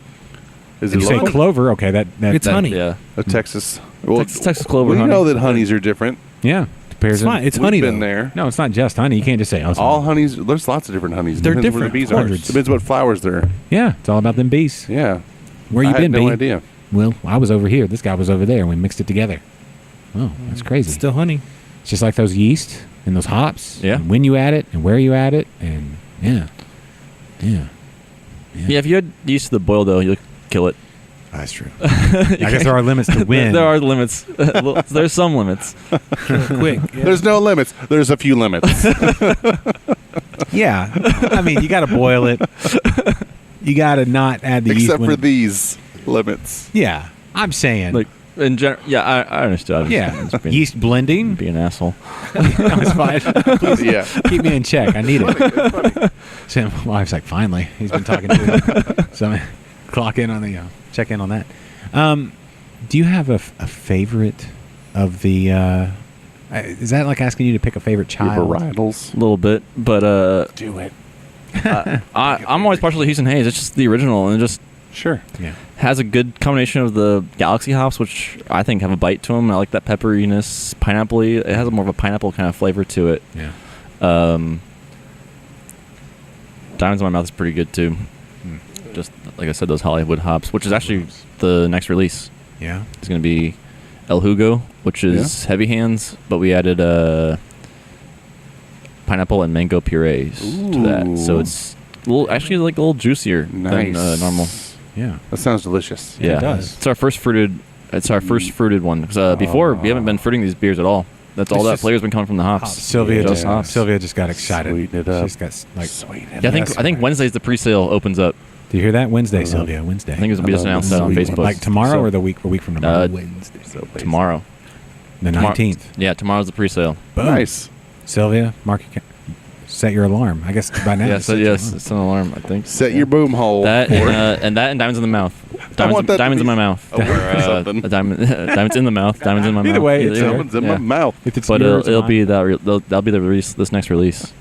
Is If it you say local? clover, okay, that It's honey. Yeah, A Texas. Well, Texas clover we honey. know that honeys are different. yeah. It's fine. It's We've honey, been though. there. No, it's not just honey. You can't just say, oh, it's All honey. honeys. There's lots of different honeys. They're Depends where different. the bees are. Hundreds. Depends what flowers they're. Yeah, it's all about them bees. Yeah. Where you I been, had no bee? idea. Well, I was over here. This guy was over there, and we mixed it together. Oh, that's crazy. It's still honey. It's just like those yeast and those hops. Yeah. And when you add it and where you add it, and yeah. Yeah, if you had yeast to the boil though, you'll kill it. That's true. I guess there are limits to win. There are limits. There's some limits. Quick. Yeah. There's no limits. There's a few limits. Yeah. I mean, you got to boil it. You got to not add the yeast. Except when for these limits. Yeah. I'm saying. Like in general, yeah, I understood. yeah. Just being, Yeast blending. being an asshole. That's fine. Please Yeah. keep me in check. I need it. So my wife's like, finally, he's been talking to him. So clock in on the, check in on that. Do you have a favorite of the, is that like asking you to pick a favorite Your child? varietals. A little bit, but Do it. I'm always partial to Houston Haze. It's just the original, and it just Sure. Yeah. has a good combination of the Galaxy hops, which I think have a bite to them. I like that pepperiness, pineapple-y. It has more of a pineapple kind of flavor to it. Yeah. Diamonds in My Mouth is pretty good too. Just like I said, those Hollywood hops, which is actually the next release. Yeah. It's going to be El Hugo, which is heavy hands, but we added pineapple and mango purees to that. So Ooh. it's actually like a little juicier Nice. than normal. Yeah. That sounds delicious. Yeah, it does. It's our first fruited. It's our first fruited one. 'Cause, before we haven't been fruiting these beers at all. That's all It's that just flavor's been coming from the hops. Sylvia Just just hops. Sylvia just got excited. Sweeten it up. She's got like. Sweet. Yeah, I Yes. think Wednesday's the pre-sale opens up. Do you hear that? Wednesday, Sylvia. Wednesday. I think it's gonna be just announced that on Sweet. Facebook. like tomorrow So- or a week from tomorrow. Wednesday. tomorrow. The 19th. Yeah, tomorrow's the pre-sale. Boom. Nice. Sylvia, mark your set your alarm. I guess by now. Yes, it's set your yes, alarm. it's an alarm. I think. Set your boom hole. That for it. and diamonds in the mouth. want that to Diamonds in be my mouth. a word or something. A diamond, diamonds in the mouth. Diamonds in my Either mouth. way, it's there. Diamonds in Yeah. my mouth. If it's But yours, it'll mine. be that'll be the release. This next release.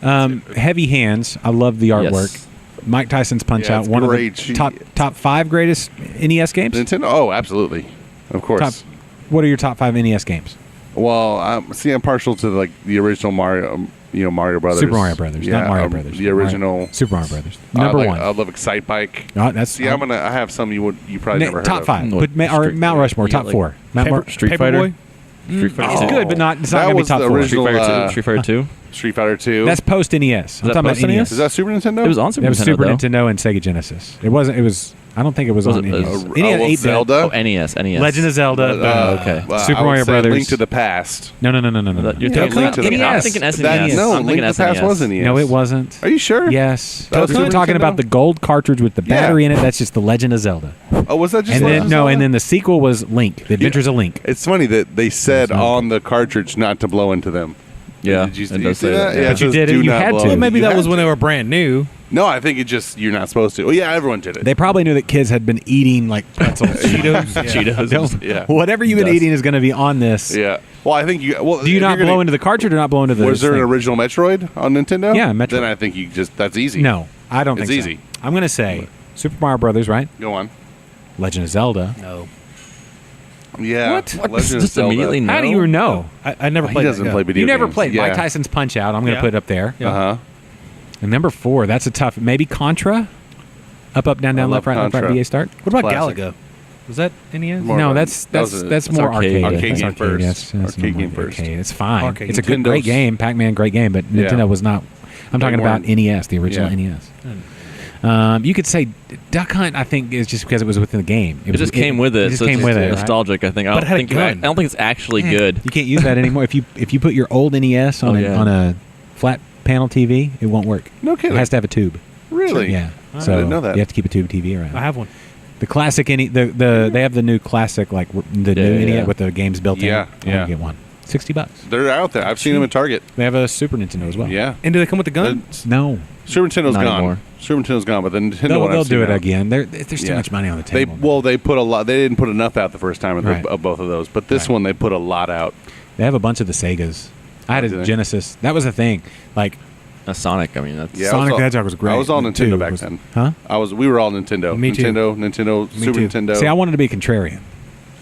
Heavy Hands. I love the artwork. Yes. Mike Tyson's Punch Yeah, Out. it's One great. of the top 5 greatest NES games. Nintendo. Oh, absolutely. Of course. Top. What are your top 5 NES games? Well, I'm partial to like the original Mario. Mario Brothers. Super Mario Brothers, not Mario Brothers. The original. Super Mario Brothers. Number one. I love Excite Bike. That's See, I have some you probably never heard top of. 5. What, Put or Street- Mount Rushmore. you got, Top like, 4. Mount Mar- Street Fighter. Paperboy? Street Fighter. It's 2. good, but not. It's That not going to be was top the 4. original- Street Fighter 2. uh, Street Fighter 2. Street Fighter 2. That's post NES. I'm that talking about post NES? NES. Is that Super Nintendo? It was on Super It was Nintendo. Super though. Nintendo and Sega Genesis. It wasn't. It was. I don't think it was Was on it- NES. well, NES Zelda. Oh, NES. Legend of Zelda. okay. Super I would Mario say Brothers. Link to the Past. No. You're Yeah, thinking Link to the I'm Past. thinking SNES. No, I'm Link thinking to the Past SNES. was NES. No, it wasn't. Are you sure? Yes. That was We were Super talking Nintendo? about the gold cartridge with the battery in it. That's just the Legend of Zelda. Oh, was that just And Legend then of no, Zelda? and then the sequel was Link, The Adventures of Link. It's funny that they said There's no- on the cartridge not to blow into them. Yeah, Did you, it did you does see say that? that, yeah. Yeah, But you says did it, do you not had blow to. it. Well, maybe You that had was when to. they were brand new. No, I think it just you're not supposed to. Oh yeah, everyone did it. They probably knew that kids had been eating like pretzels, Cheetos. Cheetos. Yeah. Whatever you've been Dust. eating is going to be on this. Yeah. Well, I think you. Well, Do you if not you're blow gonna- into the cartridge or not blow into the? Was there an thing? original Metroid on Nintendo? Yeah, Metroid. Then I think you just that's easy. No, I don't It's think so. easy. I'm going to say Super Mario Brothers, right? Go on. Legend of Zelda. No. Yeah. What? Legend of Just Zelda. immediately no. How do you know? I never He played doesn't that. play video You never games. played Yeah. Mike Tyson's Punch Out. I'm going to Yeah. put it up there. Yeah. Uh huh. And number 4, that's a tough. Maybe Contra. Up, up, down, down, I left, love right, left, right, Contra. VA start. What about Classic. Galaga? Was that NES? More No, of a- that's that was a- that's more arcade. arcade. Arcade That's game arcade. first. That's Arcade more game first. arcade. It's fine. Arcade. It's a good, great Nintendo's- game. Pac-Man, great game, but Yeah. Nintendo was not. I'm talking about weren't- NES, the original Yeah. NES. You could say Duck Hunt. I think is just because it was within the game. It just came with it. It just so came it's with it. right? nostalgic, I think. But it had a gun. I don't think it's actually good. You can't use that anymore. If you put your old NES on Oh, yeah. on a flat panel TV, it won't work. No It kidding. has to have a tube. Really? Yeah. I So didn't know that. you have to keep a tube TV around. I have one. The classic they have the new classic like the new Yeah, NES yeah. with the games built Yeah, in. yeah. You get one. $60. They're out there. I've seen them at Target. They have a Super Nintendo as well. Yeah. And do they come with the gun? No. Super Nintendo's Not gone. anymore. Super Nintendo's gone, but the Nintendo They'll, one they'll I've do seen it out. again. There's too Yeah. much money on the They table. they put a lot. They didn't put enough out the first time of, Right. of both of those, but this Right. one they put a lot out. They have a bunch of the Segas. I had Do a they? Genesis. That was the thing. Like Sonic, I mean, that's... Yeah, I Sonic was the all- Hedgehog was great. I was all The Nintendo two back was- then. Huh? We were all Nintendo. Me too. Nintendo, Me Super too. Nintendo. See, I wanted to be contrarian.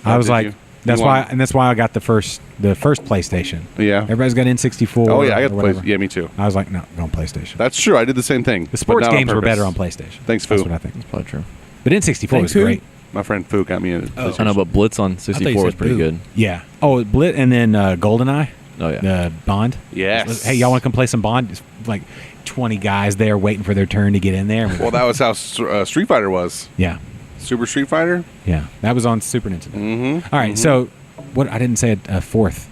I Oh, was did like, you? that's You why, won. and that's why I got the first PlayStation. Yeah. Everybody's got N64. Oh yeah, I got or the whatever. play. Yeah, me too. I was like, no, go on PlayStation. That's true. I did the same thing. The sports but not on games were purpose. better on PlayStation. Thanks, That's Fu. what I think. That's probably true. But N64 was Thanks, Fu. great. My friend Fu got me in. Oh. I know, but Blitz on you 64 was said pretty Boo. good. Yeah. Oh, Blit and then GoldenEye, Oh, yeah. the Bond. Yes. Hey, y'all want to come play some Bond? It's like 20 guys there waiting for their turn to get in there. Well, that was how Street Fighter was. Yeah. Super Street Fighter. Yeah. That was on Super Nintendo. Mm-hmm. All right. So, what I didn't say a fourth.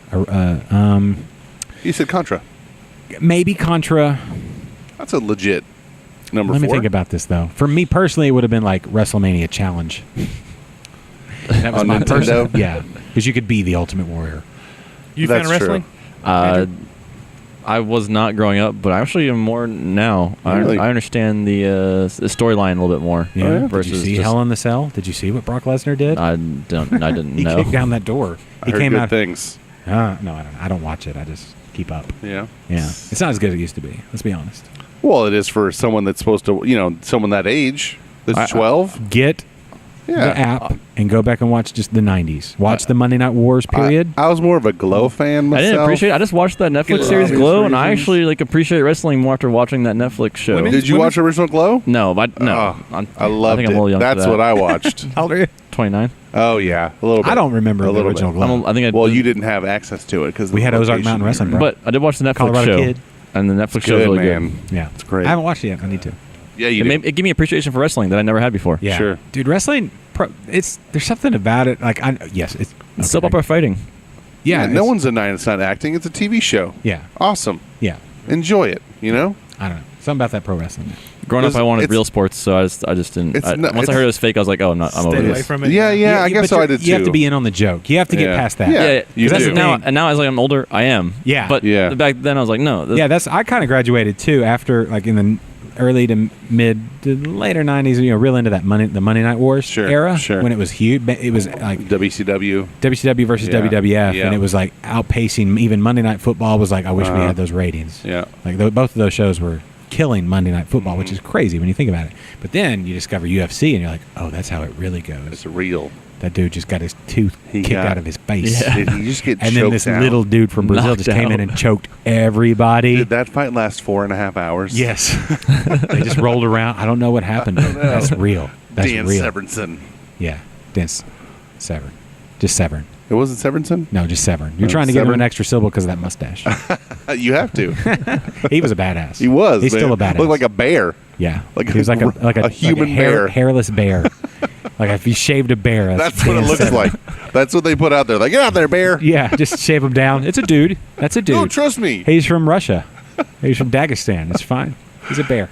You said Contra. Maybe Contra. That's a legit number Let me 4. think about this though. For me personally, it would have been like WrestleMania Challenge. That was On my Nintendo? personal, yeah, because you could be the Ultimate Warrior. You a fan of That's true. wrestling? I was not growing up, but I actually am more now. Really? I understand the storyline a little bit more. Yeah. yeah? Did Versus you see just- Hell in the Cell? Did you see what Brock Lesnar did? I didn't He know. kicked down that door. I He heard came good out. things. No, I don't watch it. I just keep up. Yeah. Yeah, it's not as good as it used to be. Let's be honest. Well, it is for someone that's supposed to, someone that age. That's I- 12. Get the Yeah. app and go back and watch just the '90s. Watch the Monday Night Wars period. I was more of a Glow fan I myself. didn't appreciate it. I just watched that Netflix Because series obvious Glow, and I reasons. actually appreciate wrestling more after watching that Netflix show. Women- Did you watch original Glow? No, but no. Oh, I loved think I'm a little it. young for That's that. what I watched. How old are you? 29. Oh yeah, a little bit. I don't remember a the little original bit. Glow. I think I Well, you didn't have access to it because We had Ozark Mountain Wrestling, bro. But I did watch the Netflix Colorado show, Kid. and the Netflix show Good, was really man. good. Yeah, It's great. I haven't watched it yet. I need to. Yeah, you It gave me appreciation for wrestling that I never had before. Yeah, Sure. dude. Wrestling, there's something about it. Like, it's It's soap opera fighting. Yeah, no one's denying it's not acting. It's a TV show. Yeah, Awesome. yeah. Enjoy it. I don't know. Something about that pro wrestling. Growing up, Because I wanted it's- real sports, so I just didn't. It's not- once I it's- heard it was fake, I was like, oh, no, I'm Stay over away this. from it. Yeah, I guess but so. I did too. You have to be in on the joke. You have to get Yeah. past that. Yeah. Yeah, You that's do. the now, and now as I'm older, I am. Yeah. But Yeah. back then, I was like, no. Yeah, I kind of graduated too after, like, in the early to mid to later '90s. Real into that the Monday Night Wars Sure, era sure. when it was huge. It was like WCW. WCW versus Yeah, WWF, yeah. and it was like outpacing even Monday Night Football. Was like, I wish we had those ratings. Yeah. Like both of those shows were killing Monday Night Football, which is crazy when you think about it. But then you discover UFC, and you're like, oh, that's how it really goes. It's real. That dude just got his tooth He kicked got- out of his face. Yeah. Did he just get And then choked this out? little dude from Brazil Knocked just came in out. and choked everybody. Did that fight last 4.5 hours? Yes. They just rolled around. I don't know what happened. But that's real. That's Dan real. Severinsen. Yeah. Dance. Severn. Just Severn. It wasn't Severinsen? No, just Severn. You're Oh, trying to give him Severn? an extra syllable because of that mustache. You have to. He was a badass. He was. He's man. still a badass. Looked like a bear. Yeah. like he was a- like a human bear. hairless bear. Like if you shaved a bear. That's what it Dan looks Severn. like. That's what they put out there. Like, get out there, bear. Yeah, just shave him down. It's a dude. That's a dude. No, trust me. He's from Russia. He's from Dagestan. It's fine. He's a bear.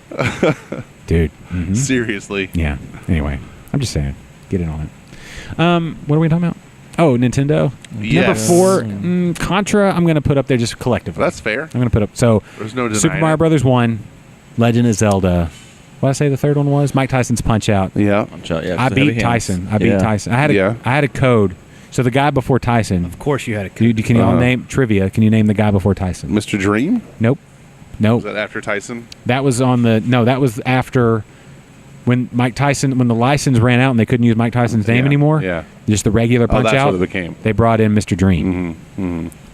Dude. Mhm. Seriously. Yeah. Anyway, I'm just saying. Get in on it. What are we talking about? Oh, Nintendo. Yes. Number 4, Contra. I'm going to put up there just collectively. That's fair. I'm going to put up. So, There's no denying Super Mario it. Brothers 1, Legend of Zelda. What did I say the third one was? Mike Tyson's Punch Out. Yeah. Yeah, I beat Tyson. I beat Tyson. I had a code. So the guy before Tyson. Of course, you had a. Can you all name trivia? Can you name the guy before Tyson? Mr. Dream? Nope. Was that after Tyson? That was on the that was after when Mike Tyson when the license ran out and they couldn't use Mike Tyson's name Yeah, anymore. yeah. Just the regular Punch that's Out. what it became. They brought in Mr. Dream.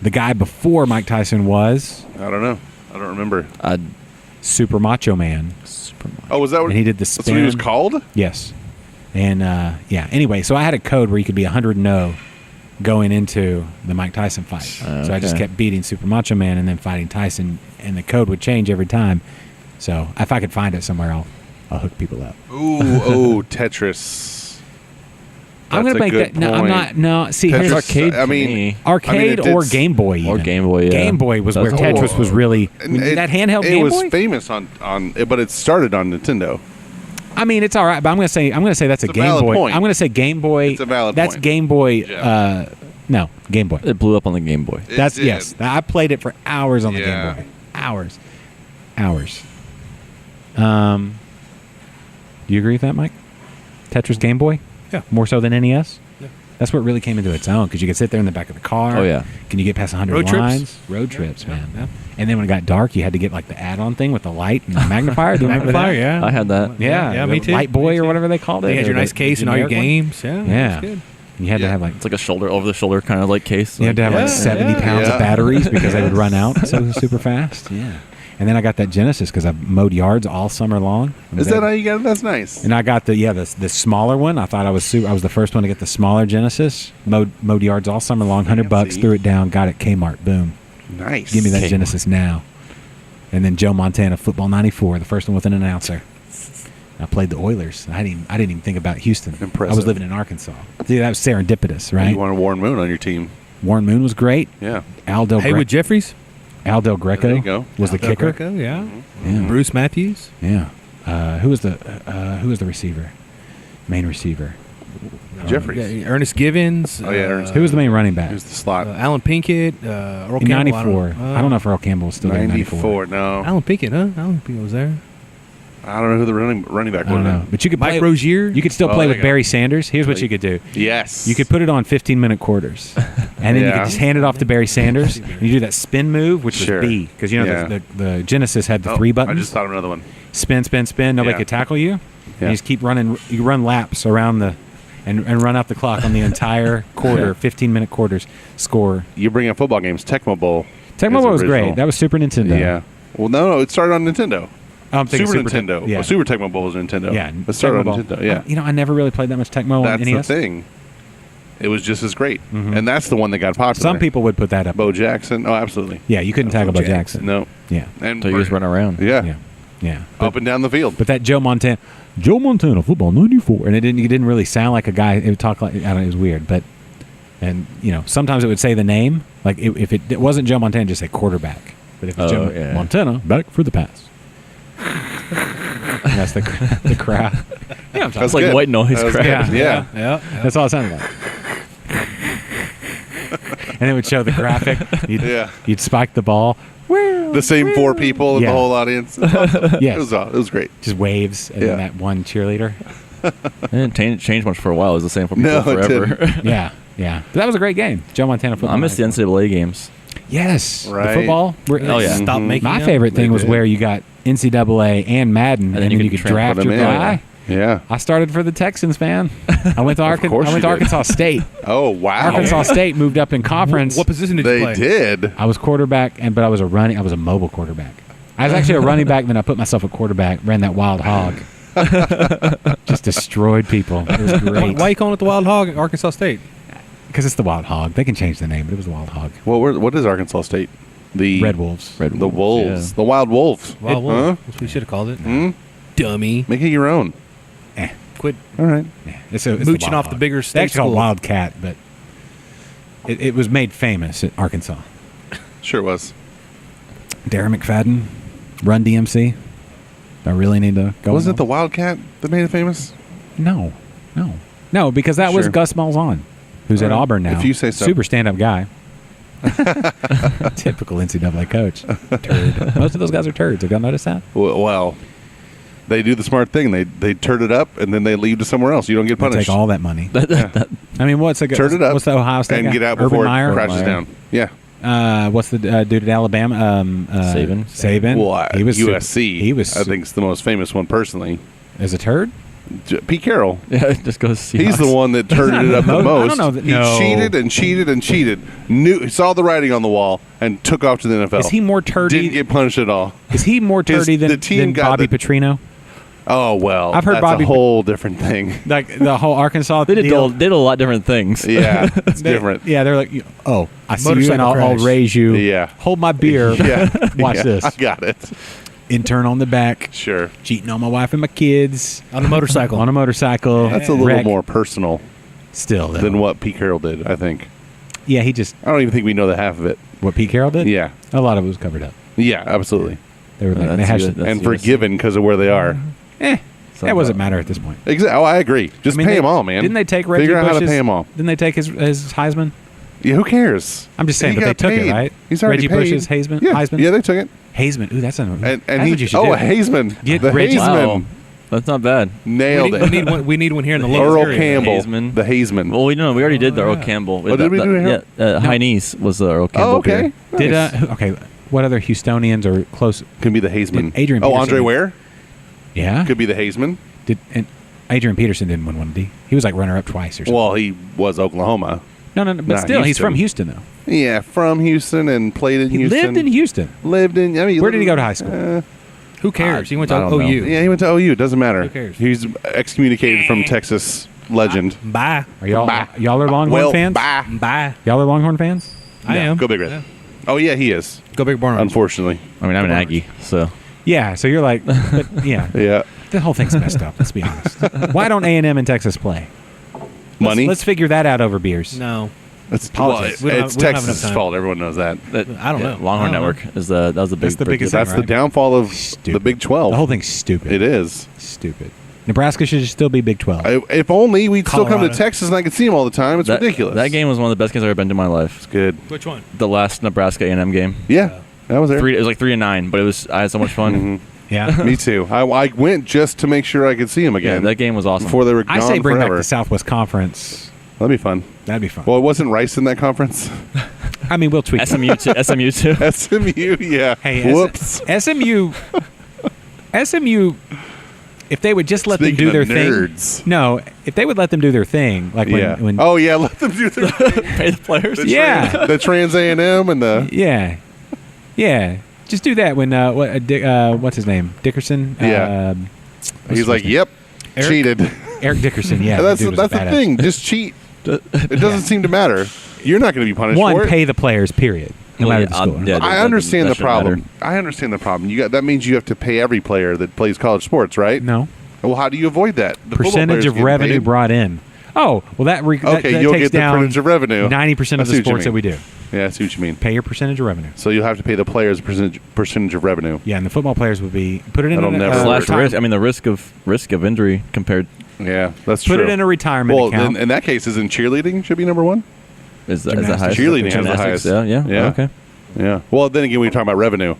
The guy before Mike Tyson was I don't know. I don't remember. Super Macho Man. Super Macho. Oh, was that what? And he did the That's what he was spin. called? Yes. And yeah. Anyway, so I had a code where you could be 100-0 going into the Mike Tyson fight. So I just Okay. kept beating Super Macho Man and then fighting Tyson, and the code would change every time. So if I could find it somewhere, I'll hook people up. Ooh, Tetris. I'm That's gonna a make good that. No, I'm point. not. No, see, Tetris, here's arcade I for mean, me. arcade I mean, or it's- Game Boy. Or even. Game Boy, yeah. Game Boy was where That's Tetris cool. was really And that handheld it Game was Boy. famous on, but it started on Nintendo. I mean, it's all right, but I'm gonna say that's a It's a Game valid Boy. point. I'm gonna say Game Boy. It's a valid That's point. Game Boy. Yeah. No, Game Boy. It blew up on the Game Boy. It That's did. yes. I played it for hours on the Yeah. Game Boy. Hours. Do you agree with that, Mike? Tetris Game Boy? Yeah. More so than NES? Yeah. That's what really came into its own because you could sit there in the back of the car. Oh, yeah. Can you get past 100 Road trips. lines? Road trips, Yeah, man. yeah. And then when it got dark, you had to get like the add-on thing with the light and the magnifier. Do you remember Magnifier, that? yeah. I had that. Yeah, Yeah, the me too. Light Boy Me or too. whatever they called it. You had or your nice the case and all your generic one. games. Yeah. Yeah. That's good. You had to Yeah. have like It's like a over-the-shoulder kind of like case. you had to have like Yeah, 70 yeah. pounds Yeah. of batteries because they would run out so super fast. Yeah. And then I got that Genesis because I mowed yards all summer long. Is that how you got it? That's nice. And I got the smaller one. I thought I was the first one to get the smaller Genesis. Mowed yards all summer long. $100, Fancy. threw it down, got it Kmart. Boom. Nice. Give me that Kmart. Genesis now. And then Joe Montana Football '94, the first one with an announcer. I played the Oilers. I didn't even think about Houston. I Impressive. was living in Arkansas. See, that was serendipitous, right? You wanted Warren Moon on your team. Warren Moon was great. Yeah. Al Haywood Jeffries. Del Greco There you go. was the kicker. Greco, yeah. Yeah. Bruce Matthews. Yeah. Who was the receiver? Main receiver. Jeffries. Yeah, Ernest Givens. Oh, yeah, Ernest. Who was the main running back? Who's the slot? Alan Pinkett. Earl In Campbell. '94. I don't know if Earl Campbell was still there in '94. 94. No. Alan Pinkett, huh? Alan Pinkett was there. I don't know who the running back I don't was. know. But you could Mike play. Rozier. You could still Oh, play there with you go. Barry Sanders. Here's what you could do. Yes. You could put it on 15-minute quarters, and then you Yeah. could just hand it off to Barry Sanders. And you do that spin move, which Sure. was B, because you know Yeah. the Genesis had the Oh, three I buttons. just thought of another one. Spin, spin, spin. Nobody Yeah. could tackle you. Yeah. You just keep running. You run laps around and run out the clock on the entire quarter, Yeah. 15-minute quarters. Score. You bring up football games. Tecmo Bowl. Tecmo is Bowl was original. great. That was Super Nintendo. Yeah. Well, no, it started on Nintendo. Oh, I'm thinking Super Te- Nintendo. Yeah. Well, Super Tecmo Bowl was Nintendo. Yeah. It started Tecmo on Bowl. Nintendo. Yeah. You know, I never really played that much Tecmo That's on the NES. thing. It was just as great. And that's the one that got popular. Some people would put that up. Bo Jackson. Oh, absolutely. Yeah, you couldn't tackle Bo Jackson. No. Yeah. And So you just run around. Yeah. Yeah. Yeah. Up and down the field. But that Joe Montana football '94, and it didn't really sound like a guy. It would talk like, I don't know, it was weird. But and you know, sometimes it would say the name, like if it wasn't Joe Montana, just say quarterback. But if it's Oh, Joe yeah. Montana, back for the pass. That's the crowd. Yeah, I'm That's It's like good. white noise That was crowd. good. Yeah. Yeah. That's all it sounded like. And it would show the graphic. Yeah. You'd spike the ball. The same four people in Yeah. the whole audience. It was awesome. Yes. It was great. Just waves and Yeah. then that one cheerleader. It didn't change much for a while. It was the same for No, people it forever. Yeah, yeah. But that was a great game. Joe Montana football. I miss the NCAA games. Yes, Right. the football. Oh, yeah. Stop Mhm. making My them. favorite thing They was did. where you got NCAA and Madden, and then you could draft put your them in. guy. Yeah. I started for the Texans, man. I went to course you did. Arkansas State. Oh, wow. Arkansas State moved up in conference. What position did you They play? did. I was quarterback, but I was a mobile quarterback. I was actually a running back, then I put myself at quarterback, ran that wild hog. Just destroyed people. It was great. Why you calling it the Wild Hog at Arkansas State? Because it's the Wild Hog. They can change the name, but it was the Wild Hog. What is Arkansas State? The Red Wolves. The Wolves. Yeah. The Wild Wolves. Wild Huh? Wolves. That's what we should have called it. Hmm? Dummy. Make it your own. Quit All right. Yeah, it's the mooching Wild off Hog. the bigger They state actually call it school. Wildcat, but it was made famous at Arkansas. Sure was. Darren McFadden, Run DMC. Do I really need to go? Wasn't it the on? Wildcat that made it famous? No, because that was Sure. Gus Malzahn, who's All at right. Auburn now. If you say so. Super stand-up guy. Typical NCAA coach. Turd. Most of those guys are turds. Have y'all noticed that? Well, they do the smart thing. They turd it up and then they leave to somewhere else. You don't get They punished. take all that money. That- I mean, what's the Turn it up. What's the Ohio State and guy? get out Urban before Meyer? it crashes Meyer. down. Yeah. What's the dude at Alabama? Saban. Saban. Well, he was USC. He was. I think it's the most famous one personally. as a turd. Pete Carroll. yeah, it just goes. He's the one that turned not it up the the most- I most. don't know that- He no. cheated and cheated and cheated. Saw the writing on the wall and took off to the NFL. Is he more turdy? Didn't get punished at all. Is he more turdy the than team got Bobby the- Petrino? Oh well, I've heard that's Bobby- a whole different thing. Like the whole Arkansas They did deal. a lot of different things. Yeah, it's They- different. Yeah, they're like, oh, I see you and Motorcycle I'll crash. raise you. Yeah. Hold my beer. Yeah, Watch yeah, this. I got it. Intern on the back. Sure, Cheating on my wife and my kids. On a motorcycle. On a motorcycle. that's a little Wreck. more personal Still, though. than what Pete Carroll did. I think. Yeah, he just... I don't even think we know the half of it. What Pete Carroll did? Yeah, A lot of it was covered up. yeah, absolutely, They were like, That's they had good. to- That's and USC. forgiven because of where they are. that So, doesn't matter at this point. Exactly. Oh, I agree. Just I mean, pay they- them all, man. Didn't they take Reggie Figure out how to Bush's- pay them all. Didn't they take his Heisman? Yeah, who cares? I'm just saying, He but they got took paid. it, right? He's already Reggie paid. Bush's Heisman. Yeah, Heisman. yeah, they took it. Heisman. Ooh, that's And that's he, what you should oh, do. a Hazeman. Get The Reggie- Hazeman. Wow. That's not bad. Nailed we it. need one here in the local Earl area. Campbell. Hazeman. The Hazeman. Well, we already did the Earl Campbell. Oh, did we do it? Yeah, High Knees was the Earl Campbell Oh, okay. beer. Did Nice. okay? What other Houstonians are close? Could be the Hazeman. Did Adrian Oh, Peterson- Andre Ware? Yeah. Could be the Hazeman. And Adrian Peterson didn't win one, did he? He was like runner up twice or something. Well, he was Oklahoma. no, but not still, he's Houston. from Houston though. Yeah, from Houston and played in He Houston. lived in Houston. Lived in. I mean, Where did he go to high school? Who cares? He went to I don't know. OU. Yeah, he went to OU. It doesn't matter. Who cares? He's excommunicated from Texas legend. Bye. Are y'all Bye. y'all are Longhorn Well, fans? bye. Bye. Y'all are Longhorn fans? I No, am. Go Big Red. Yeah. Oh yeah, he is. Go Big Barn. Unfortunately. I mean, I'm an Aggie, so Yeah. So you're like, but yeah, Yeah. the whole thing's messed up. Let's be honest. Why don't A&M and Texas play? Money. Let's figure that out over beers. No. It's politics. Well, We don't it's have- we don't have Texas' enough time. fault. Everyone knows that. I don't know. Longhorn I don't know. Network is that was the big. That's the biggest That's thing, the downfall of Stupid. the Big 12. The whole thing's stupid. It is. Stupid. Nebraska should still be Big 12. If only we'd still come Colorado. to Texas and I could see him all the time. It's ridiculous. That game was one of the best games I've ever been to in my life. It's good. Which one? The last Nebraska A&M game. Yeah, that was there. It was like 3-9, but I had so much fun. yeah. Me too. I went just to make sure I could see him Yeah, again. that game was awesome. before they were gone I say bring forever. back the Southwest Conference. That'd be fun. That'd be fun. Well, it wasn't Rice in that conference. I mean, we'll tweak that. SMU too. SMU too. SMU, yeah. Hey, Whoops. SMU. If they would just let Speaking them do their of thing. nerds. No, if they would let them do their thing, like when, Yeah. when Oh yeah, let them do their Pay the players. Yeah. the Trans A&M and the yeah, just do that when what's his name, Dickerson? Yeah. What's he's his like, name? "Yep, Eric? cheated." Eric Dickerson. Yeah, that's dude was that's the badass. thing. Just cheat. It doesn't seem to matter. You're not going to be punished for One, it. pay the players. Period. No Well, matter yeah, the score. yeah. I that- understand that the shouldn't problem. matter. I understand the problem. That means you have to pay every player that plays college sports, right? No Well, how do you avoid that? The football percentage players of getting revenue paid. brought in. Oh, well, that Okay, you'll takes get the down percentage of revenue. 90% I of see the what you sports that mean. we do. Yeah, I see what you mean. Pay your percentage of revenue. So you'll have to pay the players a percentage of revenue. Yeah, and the football players would be put it in That'll a, never Slash work. risk. I mean, the risk of injury compared Yeah, that's put true. it in a retirement well, account. in that case, isn't cheerleading should be number one? is the Gymnastics. highest. Cheerleading has the Gymnastics, highest. Yeah. Yeah. Okay. Yeah. Well, then again, when you're talking about revenue,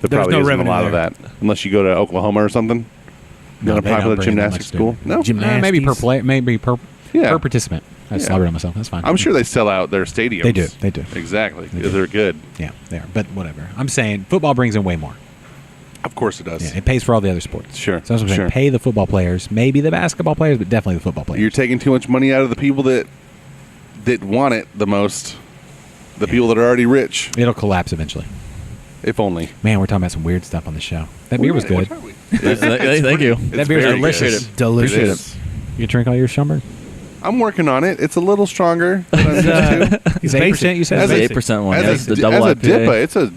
there There's probably no isn't revenue a lot of there. that, unless you go to Oklahoma or something. No, Not a they don't popular bring in that gymnastics much, do school. they? No, Gymnastics. maybe per play, maybe per Yeah. participant. I Yeah. slobbered on myself. That's fine. I'm sure they sell out their stadiums. They do. They do. Exactly, They because do. they're good. Yeah, they are. But whatever. I'm saying football brings in way more. Of course it does. Yeah, it pays for all the other sports. Sure, So that's what I'm saying. sure. Pay the football players, maybe the basketball players, but definitely the football players. You're taking too much money out of the people that want it the most. The people that are already rich, It'll collapse eventually. if only. Man, we're talking about some weird stuff on the show. That beer was good. Thank you. That beer's very delicious. good. Delicious. It is. You can drink all your Schomburg? I'm working on it. It's a little stronger than I'm used to. It's basic. 8%, you said? As The a- 8% one. Yeah, As it's a, the double as a IPA. dippa, it's a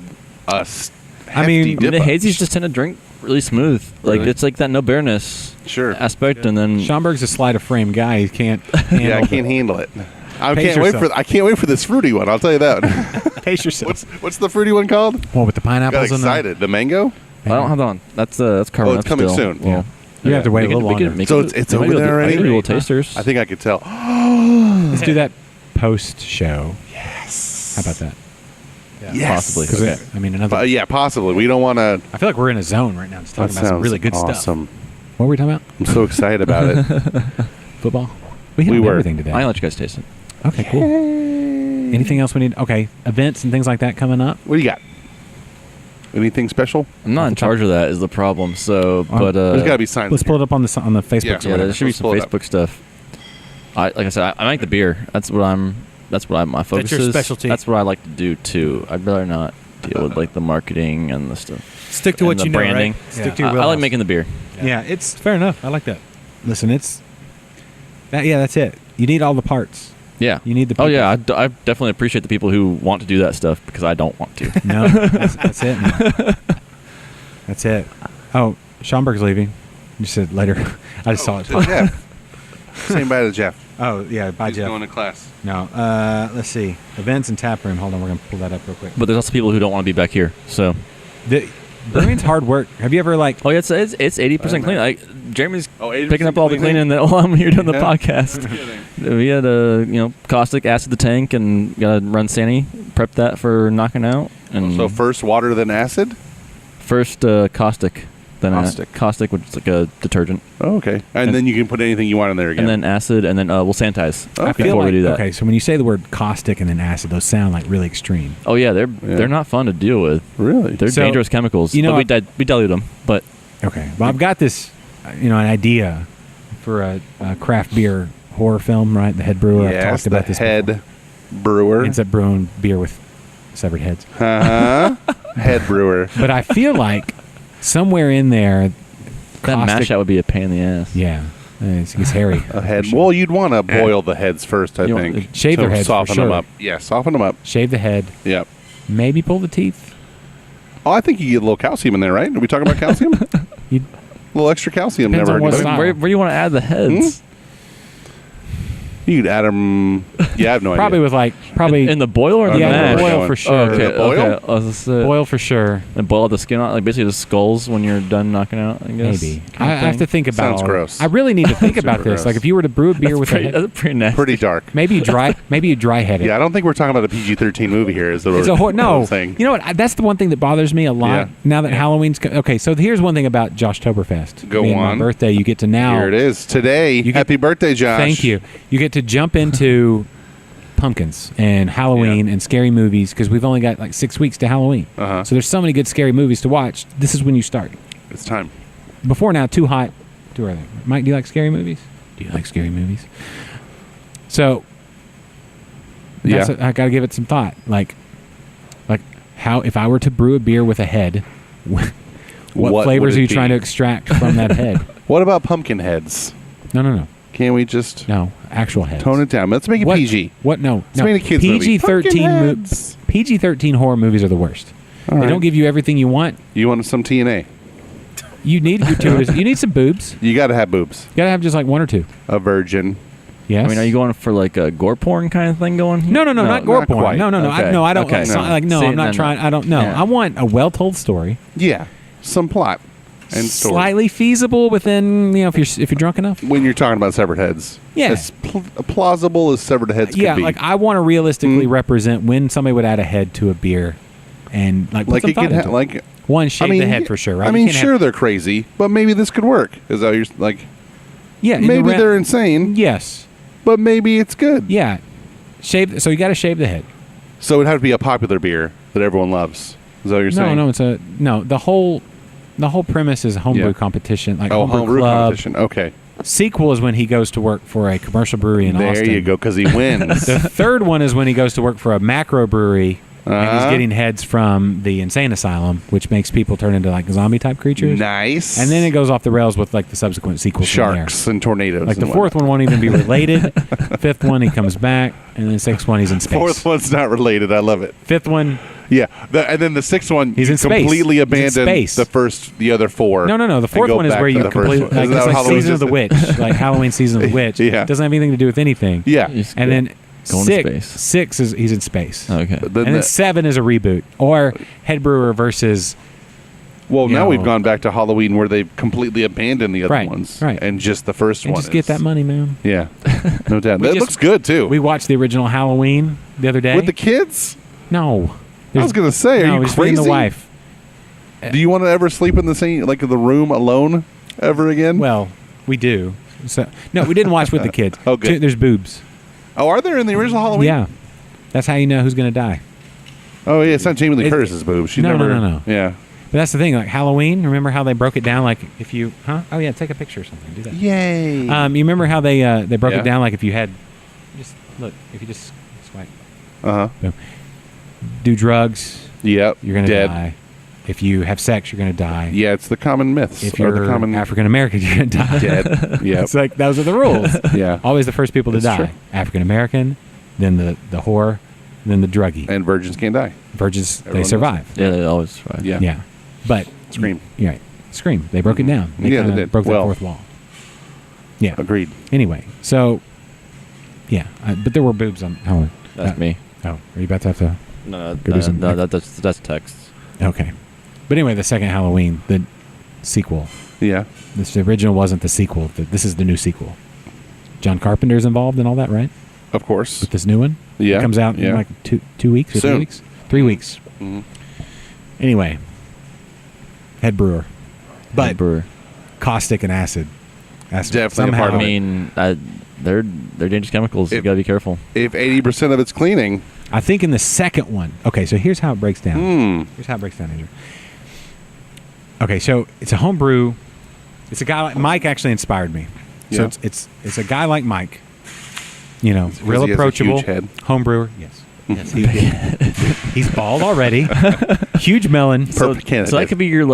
I mean, hefty The dippa. hazies just tend to drink really smooth. Like Really? it's like that no bitterness Sure. aspect, and then Schomburg's a sleight of frame guy. He can't handle Yeah, I can't handle it. I Pace yourself. can't wait for this fruity one. I'll tell you that. pace yourself. What's the fruity one called? Well, with the Got pineapples in there. excited. The mango. I don't have that on. That's carbonate. Oh, it's coming still. soon. Well, You have to wait a we little could- we could longer. make So it- it's we over might be there able to- already? I think we'll tasters. I think I could tell. Let's do that post show. Yes. How about that? Yes. Possibly. 'Cause Okay. I mean, another. Yeah, possibly. We don't want to. I feel like we're in a zone right now. Just That talking about some sounds really good stuff. awesome. What were we talking about? I'm so excited about it. Football. We hit We on were. everything today. I'll let you guys taste it. Okay, cool. Anything else we need? Okay, events and things like that coming up. What do you got? Anything special? I'm not in charge of that. Is the problem? So, Oh, but There's got to be signs. Let's pull it up on the Facebook. Yeah. or yeah, whatever. there should be Let's some pull it up. Facebook stuff. Like I said, I make the beer. That's what my focus your is. specialty. That's what I like to do too. I'd rather not deal with like the marketing and the stuff. Stick to And what the you know, branding. right? Stick to your I like wheelhouse. making the beer. Yeah, it's Fair enough. I like that. listen, it's that. Yeah, that's it. You need all the parts. Yeah. You need the Oh, people. yeah. I definitely appreciate the people who want to do that stuff because I don't want to. No, that's it. Man. That's it. Oh, Schomburg's leaving. You said later. I just saw it. Jeff. Saying bye to Jeff. Oh yeah, bye He's Jeff. going to class. No, let's see. Events and tap room. Hold on, we're gonna pull that up real quick. But there's also people who don't want to be back here. So, The brewing's hard work. Have you ever like? oh, yeah, it's 80% clean. Like, Jeremy's Oh, 80% picking up all the cleaning that while I'm here doing the Yeah. podcast. We had caustic acid the tank and got to run Sandy, prep that for knocking out. And So first water, then acid? first caustic, then caustic, which is like a detergent, Oh, okay. And then you can put anything you want in there again. and then acid, and then we'll sanitize I feel before we do that. Okay, so when you say the word caustic and then acid, those sound like really extreme. Oh yeah, they're not fun to deal with. Really? They're So, dangerous chemicals. you know, But we dilute them. But Okay, well I've got this, an idea for a craft beer horror film. Right, the head brewer. I've Yes, talked about the this. head before. brewer. Ends up brewing beer with severed heads. Uh-huh. Head brewer. But I feel like somewhere in there, that caustic- mash out would be a pain in the ass. Yeah, it gets hairy. A head. Well, you'd want to boil the heads first, I You want- think. shave to their heads for Soften them sure. up. Yeah, soften them up. Shave the head, Yep. maybe pull the teeth. Oh, I think you get a little calcium in there, right? Are we talking about calcium? A You little extra calcium Depends never on what hurts. style. Where do you want to add the heads? You could add them. Yeah, I have no probably idea. with In the boil or the yeah, mash? the boil Going. for Oh, sure. okay, The boil? okay. I was gonna say- Boil for sure. And boil the skin out, like basically the skulls when you're done knocking out. I guess. Maybe. kind I of have to thing. think about Sounds all gross. I really need to think about Super this. gross. Like if you were to brew a beer with a That's pretty nasty. Pretty dark. maybe you dry head it. Yeah, I don't think we're talking about a PG-13 movie here. Is It's a what no. I'm saying. You know what? That's the one thing that bothers me a lot. Yeah. Now that Halloween's okay, so here's one thing about Josh Toberfest. Go Being on. My birthday, you get to now. Here it is today. You get- Happy birthday, Josh. Thank you. You get to jump into pumpkins and Halloween Yeah. and scary movies because we've only got like 6 weeks to Halloween. Uh-huh. So there's so many good scary movies to watch. This is when you start. It's time. Before now, too hot, too early. Mike, do you like scary movies? Do you like scary movies? So, Yeah. I got to give it some thought. Like how if I were to brew a beer with a head, what What flavors would are it you trying to be? extract from that head? What about pumpkin heads? No. Can we just No, actual heads. tone it down? Let's make it What- PG. What? No. Let's make it a kids movie. PG-13 Pumpkin heads. PG-13 horror movies are the worst. All They right. don't give you everything you want. You want some TNA? You need gratuitous. You need some boobs. You got to have boobs. You gotta have just like one or two. A virgin. Yes. I mean, are you going for like a gore porn kind of thing going? Here? No, not gore porn. quite. No. Okay. I don't. Okay. It's not No. like no, See, I'm not no. trying. I don't know. Yeah. I want a well-told story, Yeah. Some plot and story. slightly feasible within. If you're drunk enough. When you're talking about severed heads. Yeah. As plausible as severed heads Yeah, could be. like I want to realistically represent when somebody would add a head to a beer, and like put like some it thought could into it. like One shave the head for sure. Right? I You mean, can't sure have- they're crazy, but maybe this could work. Is that you're like yeah. in the maybe ra- they're insane, Yes. but maybe it's good. Yeah. Shave. So you got to shave the head. So it'd have to be a popular beer that everyone loves. Is that what you're saying? No. It's a no. The whole premise is a homebrew Yeah. competition, like Oh, homebrew homebrew club. competition. Okay. Sequel is when he goes to work for a commercial brewery in There Austin. you go, because he wins. The third one is when he goes to work for a macro brewery and he's Uh-huh. getting heads from the insane asylum, which makes people turn into like zombie type creatures. Nice. And then it goes off the rails with like the subsequent sequels. from there. sharks and tornadoes. Like the and fourth whatnot. one won't even be related. Fifth one he comes back, and then the sixth one he's in space. Fourth one's not related. I love it. Fifth one, Yeah, and then the sixth one, He's you in space. completely He's in abandon space. the other four. no. The and fourth go one is back where to you the first completely one. like Isn't it's that like how Halloween season of the just- witch, like Halloween season of the witch. Yeah. Doesn't have anything to do with anything. Yeah, Just And then Going to space. six is he's in space. Okay. Then And then the- 7 is a reboot, or head brewer versus well, you now know- we've gone back to Halloween where they've completely abandoned the other Right, ones, right. and just the first and one. just get that money, man. Yeah, no doubt. We That just- looks good too. We watched the original Halloween the other day. With the kids, no, I was gonna say, are no, you just me and crazy? the wife. Do you want to ever sleep in the same, like the room alone, ever again? Well, we do. So no, we didn't watch with the kids. Oh, good. There's boobs. oh, are there in the original Halloween? Yeah, that's how you know who's gonna die. Oh yeah, it's not Jamie Lee It's- Curtis's boobs. She's No, never. no. Yeah. But that's the thing. Like Halloween, remember how they broke it down? Like if you, Oh yeah, take a picture or something. Do that. Yay. You remember how they broke Yeah. it down? Like if you had, just look, if you just swipe, Uh huh. do drugs, Yep. you're gonna Dead. die. If you have sex, you're going to die. Yeah, it's the common myths. If or you're the common African American, you're going to die. dead. Yeah. It's like those are the rules. Yeah. Always the first people to It's die. true. African American, then the whore, then the druggie. And virgins can't die. Virgins, Everyone they survive. Yeah, they always survive. Yeah. Yeah. But Scream. You're right. Scream. They broke it down. They Yeah, they kinda did. broke that Well. fourth wall. Yeah. Agreed. Anyway, so yeah, but there were boobs on Halloween. That's me. Oh, are you about to have to? No, Go do some- that's text. Okay. But anyway, the second Halloween, the sequel. Yeah. This original wasn't the sequel. This is the new sequel. John Carpenter's involved in all that, right? Of course. With this new one. Yeah. It comes out Yeah. in like 2 weeks or 3 Soon. weeks. 3 weeks. Mhm. Anyway, head brewer, but Brewer. caustic and acid. Definitely a somehow. part I of it. mean, they're dangerous chemicals. You If- gotta be careful. If 80% of it's cleaning, I think in the second one. Okay, so here's how it breaks down. Here's how it breaks down, Andrew. Okay, so it's a homebrew. It's a guy like Mike actually inspired me. So Yeah. it's a guy like Mike. You know, Because real he has a approachable huge head. homebrewer. Yes. Yes, he's bald already. Huge melon. Perfect candidate. So that could be your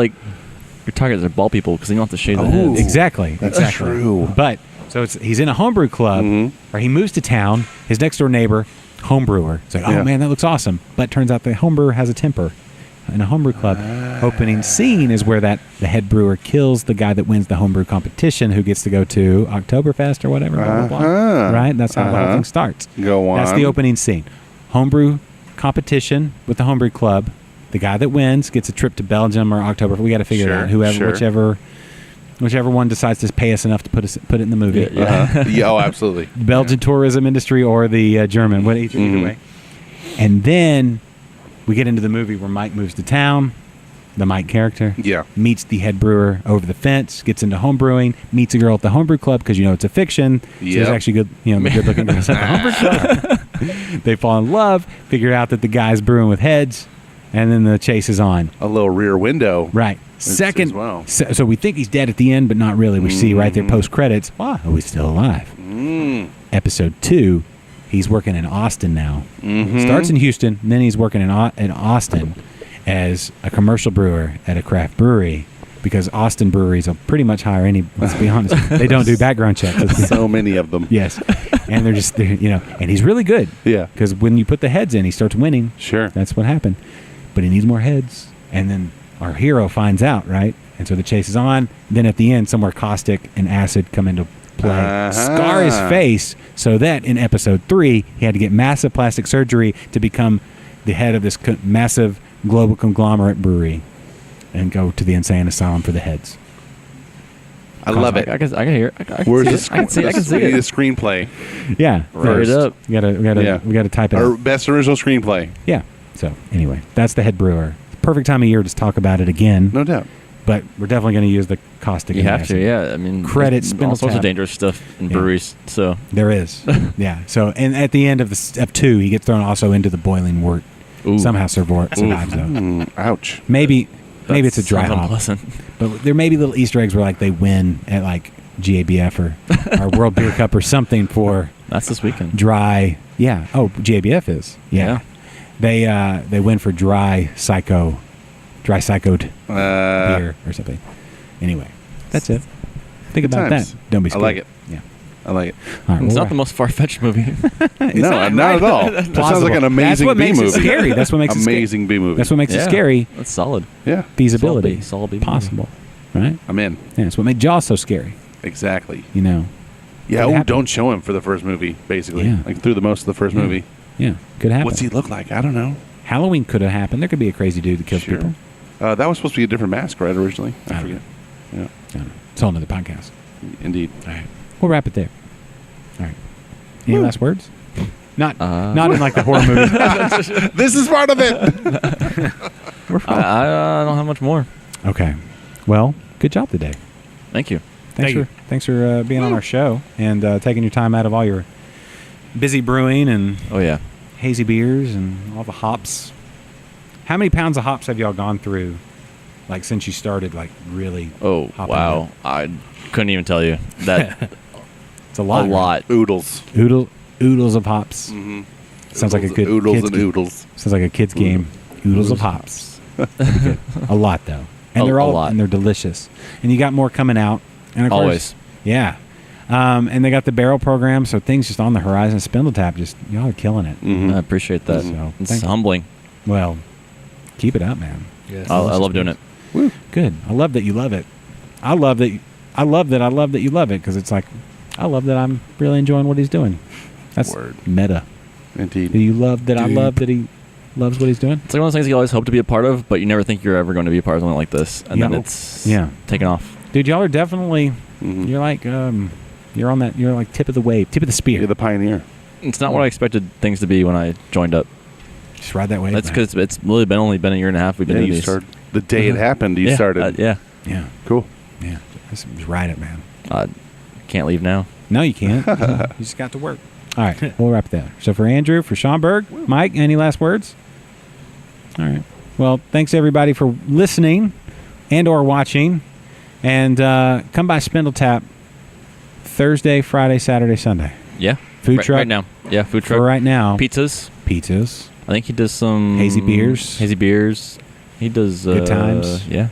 targets are ball people because they don't have to shave their Oh. heads. Exactly. That's exactly. true. But so he's in a homebrew club, or he moves to town. His next door neighbor, homebrewer. It's like, Yeah. oh man, that looks awesome. But turns out the homebrewer has a temper. In a homebrew club, opening scene is where the head brewer kills the guy that wins the homebrew competition, who gets to go to Oktoberfest or whatever. Blah, blah, blah. Uh-huh. Right? That's how the whole Uh-huh. thing starts. Go on. That's the opening scene. Homebrew competition with the homebrew club. The guy that wins gets a trip to Belgium or October. We got to figure it Sure, out. Whoever, sure. whichever one decides to pay us enough to put it in the movie. Yeah. Yeah, oh, absolutely. Belgian tourism industry or the German, either way. And then we get into the movie where Mike moves to town. The Mike character Yeah. meets the head brewer over the fence, gets into homebrewing, meets a girl at the homebrew club because it's a fiction. So Yep. there's actually good, the good-looking girls at the homebrew club. They fall in love, figure out that the guy's brewing with heads, and then the chase is on. A little rear window. Right. As Second, well. so we think he's dead at the end, but not really. We see right there post credits. Wow, he's still alive. Episode 2, he's working in Austin now. Starts in Houston, and then he's working in Austin as a commercial brewer at a craft brewery, because Austin breweries will pretty much hire any. Let's be honest, they don't do background checks. Let's be- So many of them. yes, and and he's really good. Yeah. Because when you put the heads in, he starts winning. Sure. That's what happened. But he needs more heads. And then our hero finds out, right? And so the chase is on. Then at the end, somewhere caustic and acid come into play. Scar his face so that in episode 3, he had to get massive plastic surgery to become the head of this massive global conglomerate brewery and go to the insane asylum for the heads. I love it. I can hear it. I can Where's see the it. I can see it. I can see We need a it. screenplay. Yeah. Write it up. We gotta type it Our out. best original screenplay. Yeah. So anyway, that's the head brewer. Perfect time of year to talk about it again. No doubt. But we're definitely going to use the caustic. You and have acid. to, yeah. I mean, Credit there's all sorts SpindleTap. of dangerous stuff in Yeah. breweries. So There is. Yeah. So, and at the end of step 2, he gets thrown also into the boiling wort. Ooh. Somehow survives though. Ouch. Maybe it's a dry sounds hop. unpleasant. But there may be little Easter eggs where like they win at like GABF or World Beer Cup or something for That's this weekend. dry. Yeah. Oh, GABF is. Yeah. They win for dry psychoed beer or something. Anyway, that's it. Think about times. that. Don't be I scared. like it. Yeah. I like it. All right, It's well, not the most far-fetched movie. No, not at all. That sounds like an That's amazing what B makes movie. it scary. That's what makes Amazing B movie. That's what makes it Yeah. scary. That's solid. Yeah. Feasibility. Solid B movie. Possible. Right? I'm in. Yeah, that's what made Jaws so scary. Exactly. You know. Yeah. Could Oh, happen. don't show him for the first movie, basically. Yeah. Like through the most of the first Yeah. movie. Yeah. Could happen. What's he look like? I don't know. Halloween could have happened. There could be a crazy dude that kills Sure. people. That was supposed to be a different mask, right, originally? I I don't forget. Yeah. I don't know. It's all another podcast. Indeed. All right. We'll wrap it there. All right. Any last words? Not in like the horror movies. This is part of it. I don't have much more. Okay. Well, good job today. Thank you. Thanks for being on our show and taking your time out of all your busy brewing and Oh, yeah. hazy beers and all the hops. How many pounds of hops have y'all gone through, like since you started, like really? Oh, hopping wow. in? I couldn't even tell you. That It's a lot. a lot. Oodles. Oodles of hops. Mm-hmm. Sounds like a good Oodles kid's and oodles. Sounds like a kid's game. Oodles of hops. That'd be good. A lot though, and A they're all lot. and they're delicious. And you got more coming out. And of course, Always. yeah. And they got the barrel program, so things just on the horizon. SpindleTap, just y'all are killing it. I appreciate that. So, It's thank you. humbling. Well, keep it up, man. Yes. I love doing it. Good. I love that you love it. I love that you love it because it's like, I love that I'm really enjoying what he's doing. That's Word. meta. Indeed. Do you love that I love that he loves what he's doing? It's like one of those things you always hope to be a part of, but you never think you're ever going to be a part of something like this, and then Yeah. it's Yeah. taken off. Dude, y'all are definitely, you're like, you're on that, you're like tip of the wave, tip of the spear. You're the pioneer. It's not what I expected things to be when I joined up. Just ride that wave. That's man. because it's really only been a year and a half we've been Yeah, doing you these. started the day it happened. You yeah, started. yeah. Yeah. Cool. Yeah. Just ride it, man. Can't leave now. No, you can't. You just got to work. All right, we'll wrap there. So for Andrew, for Schomburg, Mike, any last words? All right. Well, thanks everybody for listening and or watching. And come by SpindleTap Thursday, Friday, Saturday, Sunday. Yeah. Food truck. Right now. Yeah, food For truck. right now. Pizzas. Pizzas. I think he does some Hazy beers. Hazy beers. He does Good times. Yeah.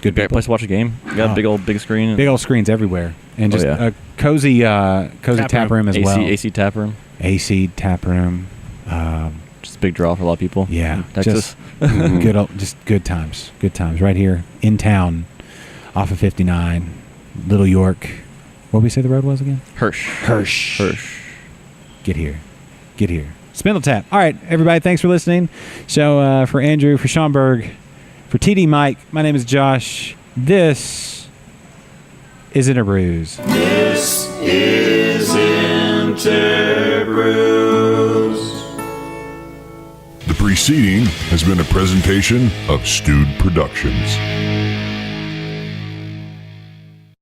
Good Great people. place to watch a game. You got Oh. a big screen. Big old screens everywhere. And just yeah. a cozy tap room as AC, well. AC tap room. AC tap room. Just a big draw for a lot of people. Yeah. in Texas. Just good times. Good times. Right here in town off of 59. Little York. What did we say the road was again? Hirsch. Get here. SpindleTap. All right, everybody, thanks for listening. So for Andrew, for Schomburg, for TD Mike, my name is Josh. This is InterBrews. This is InterBrews. The preceding has been a presentation of Stewed Productions.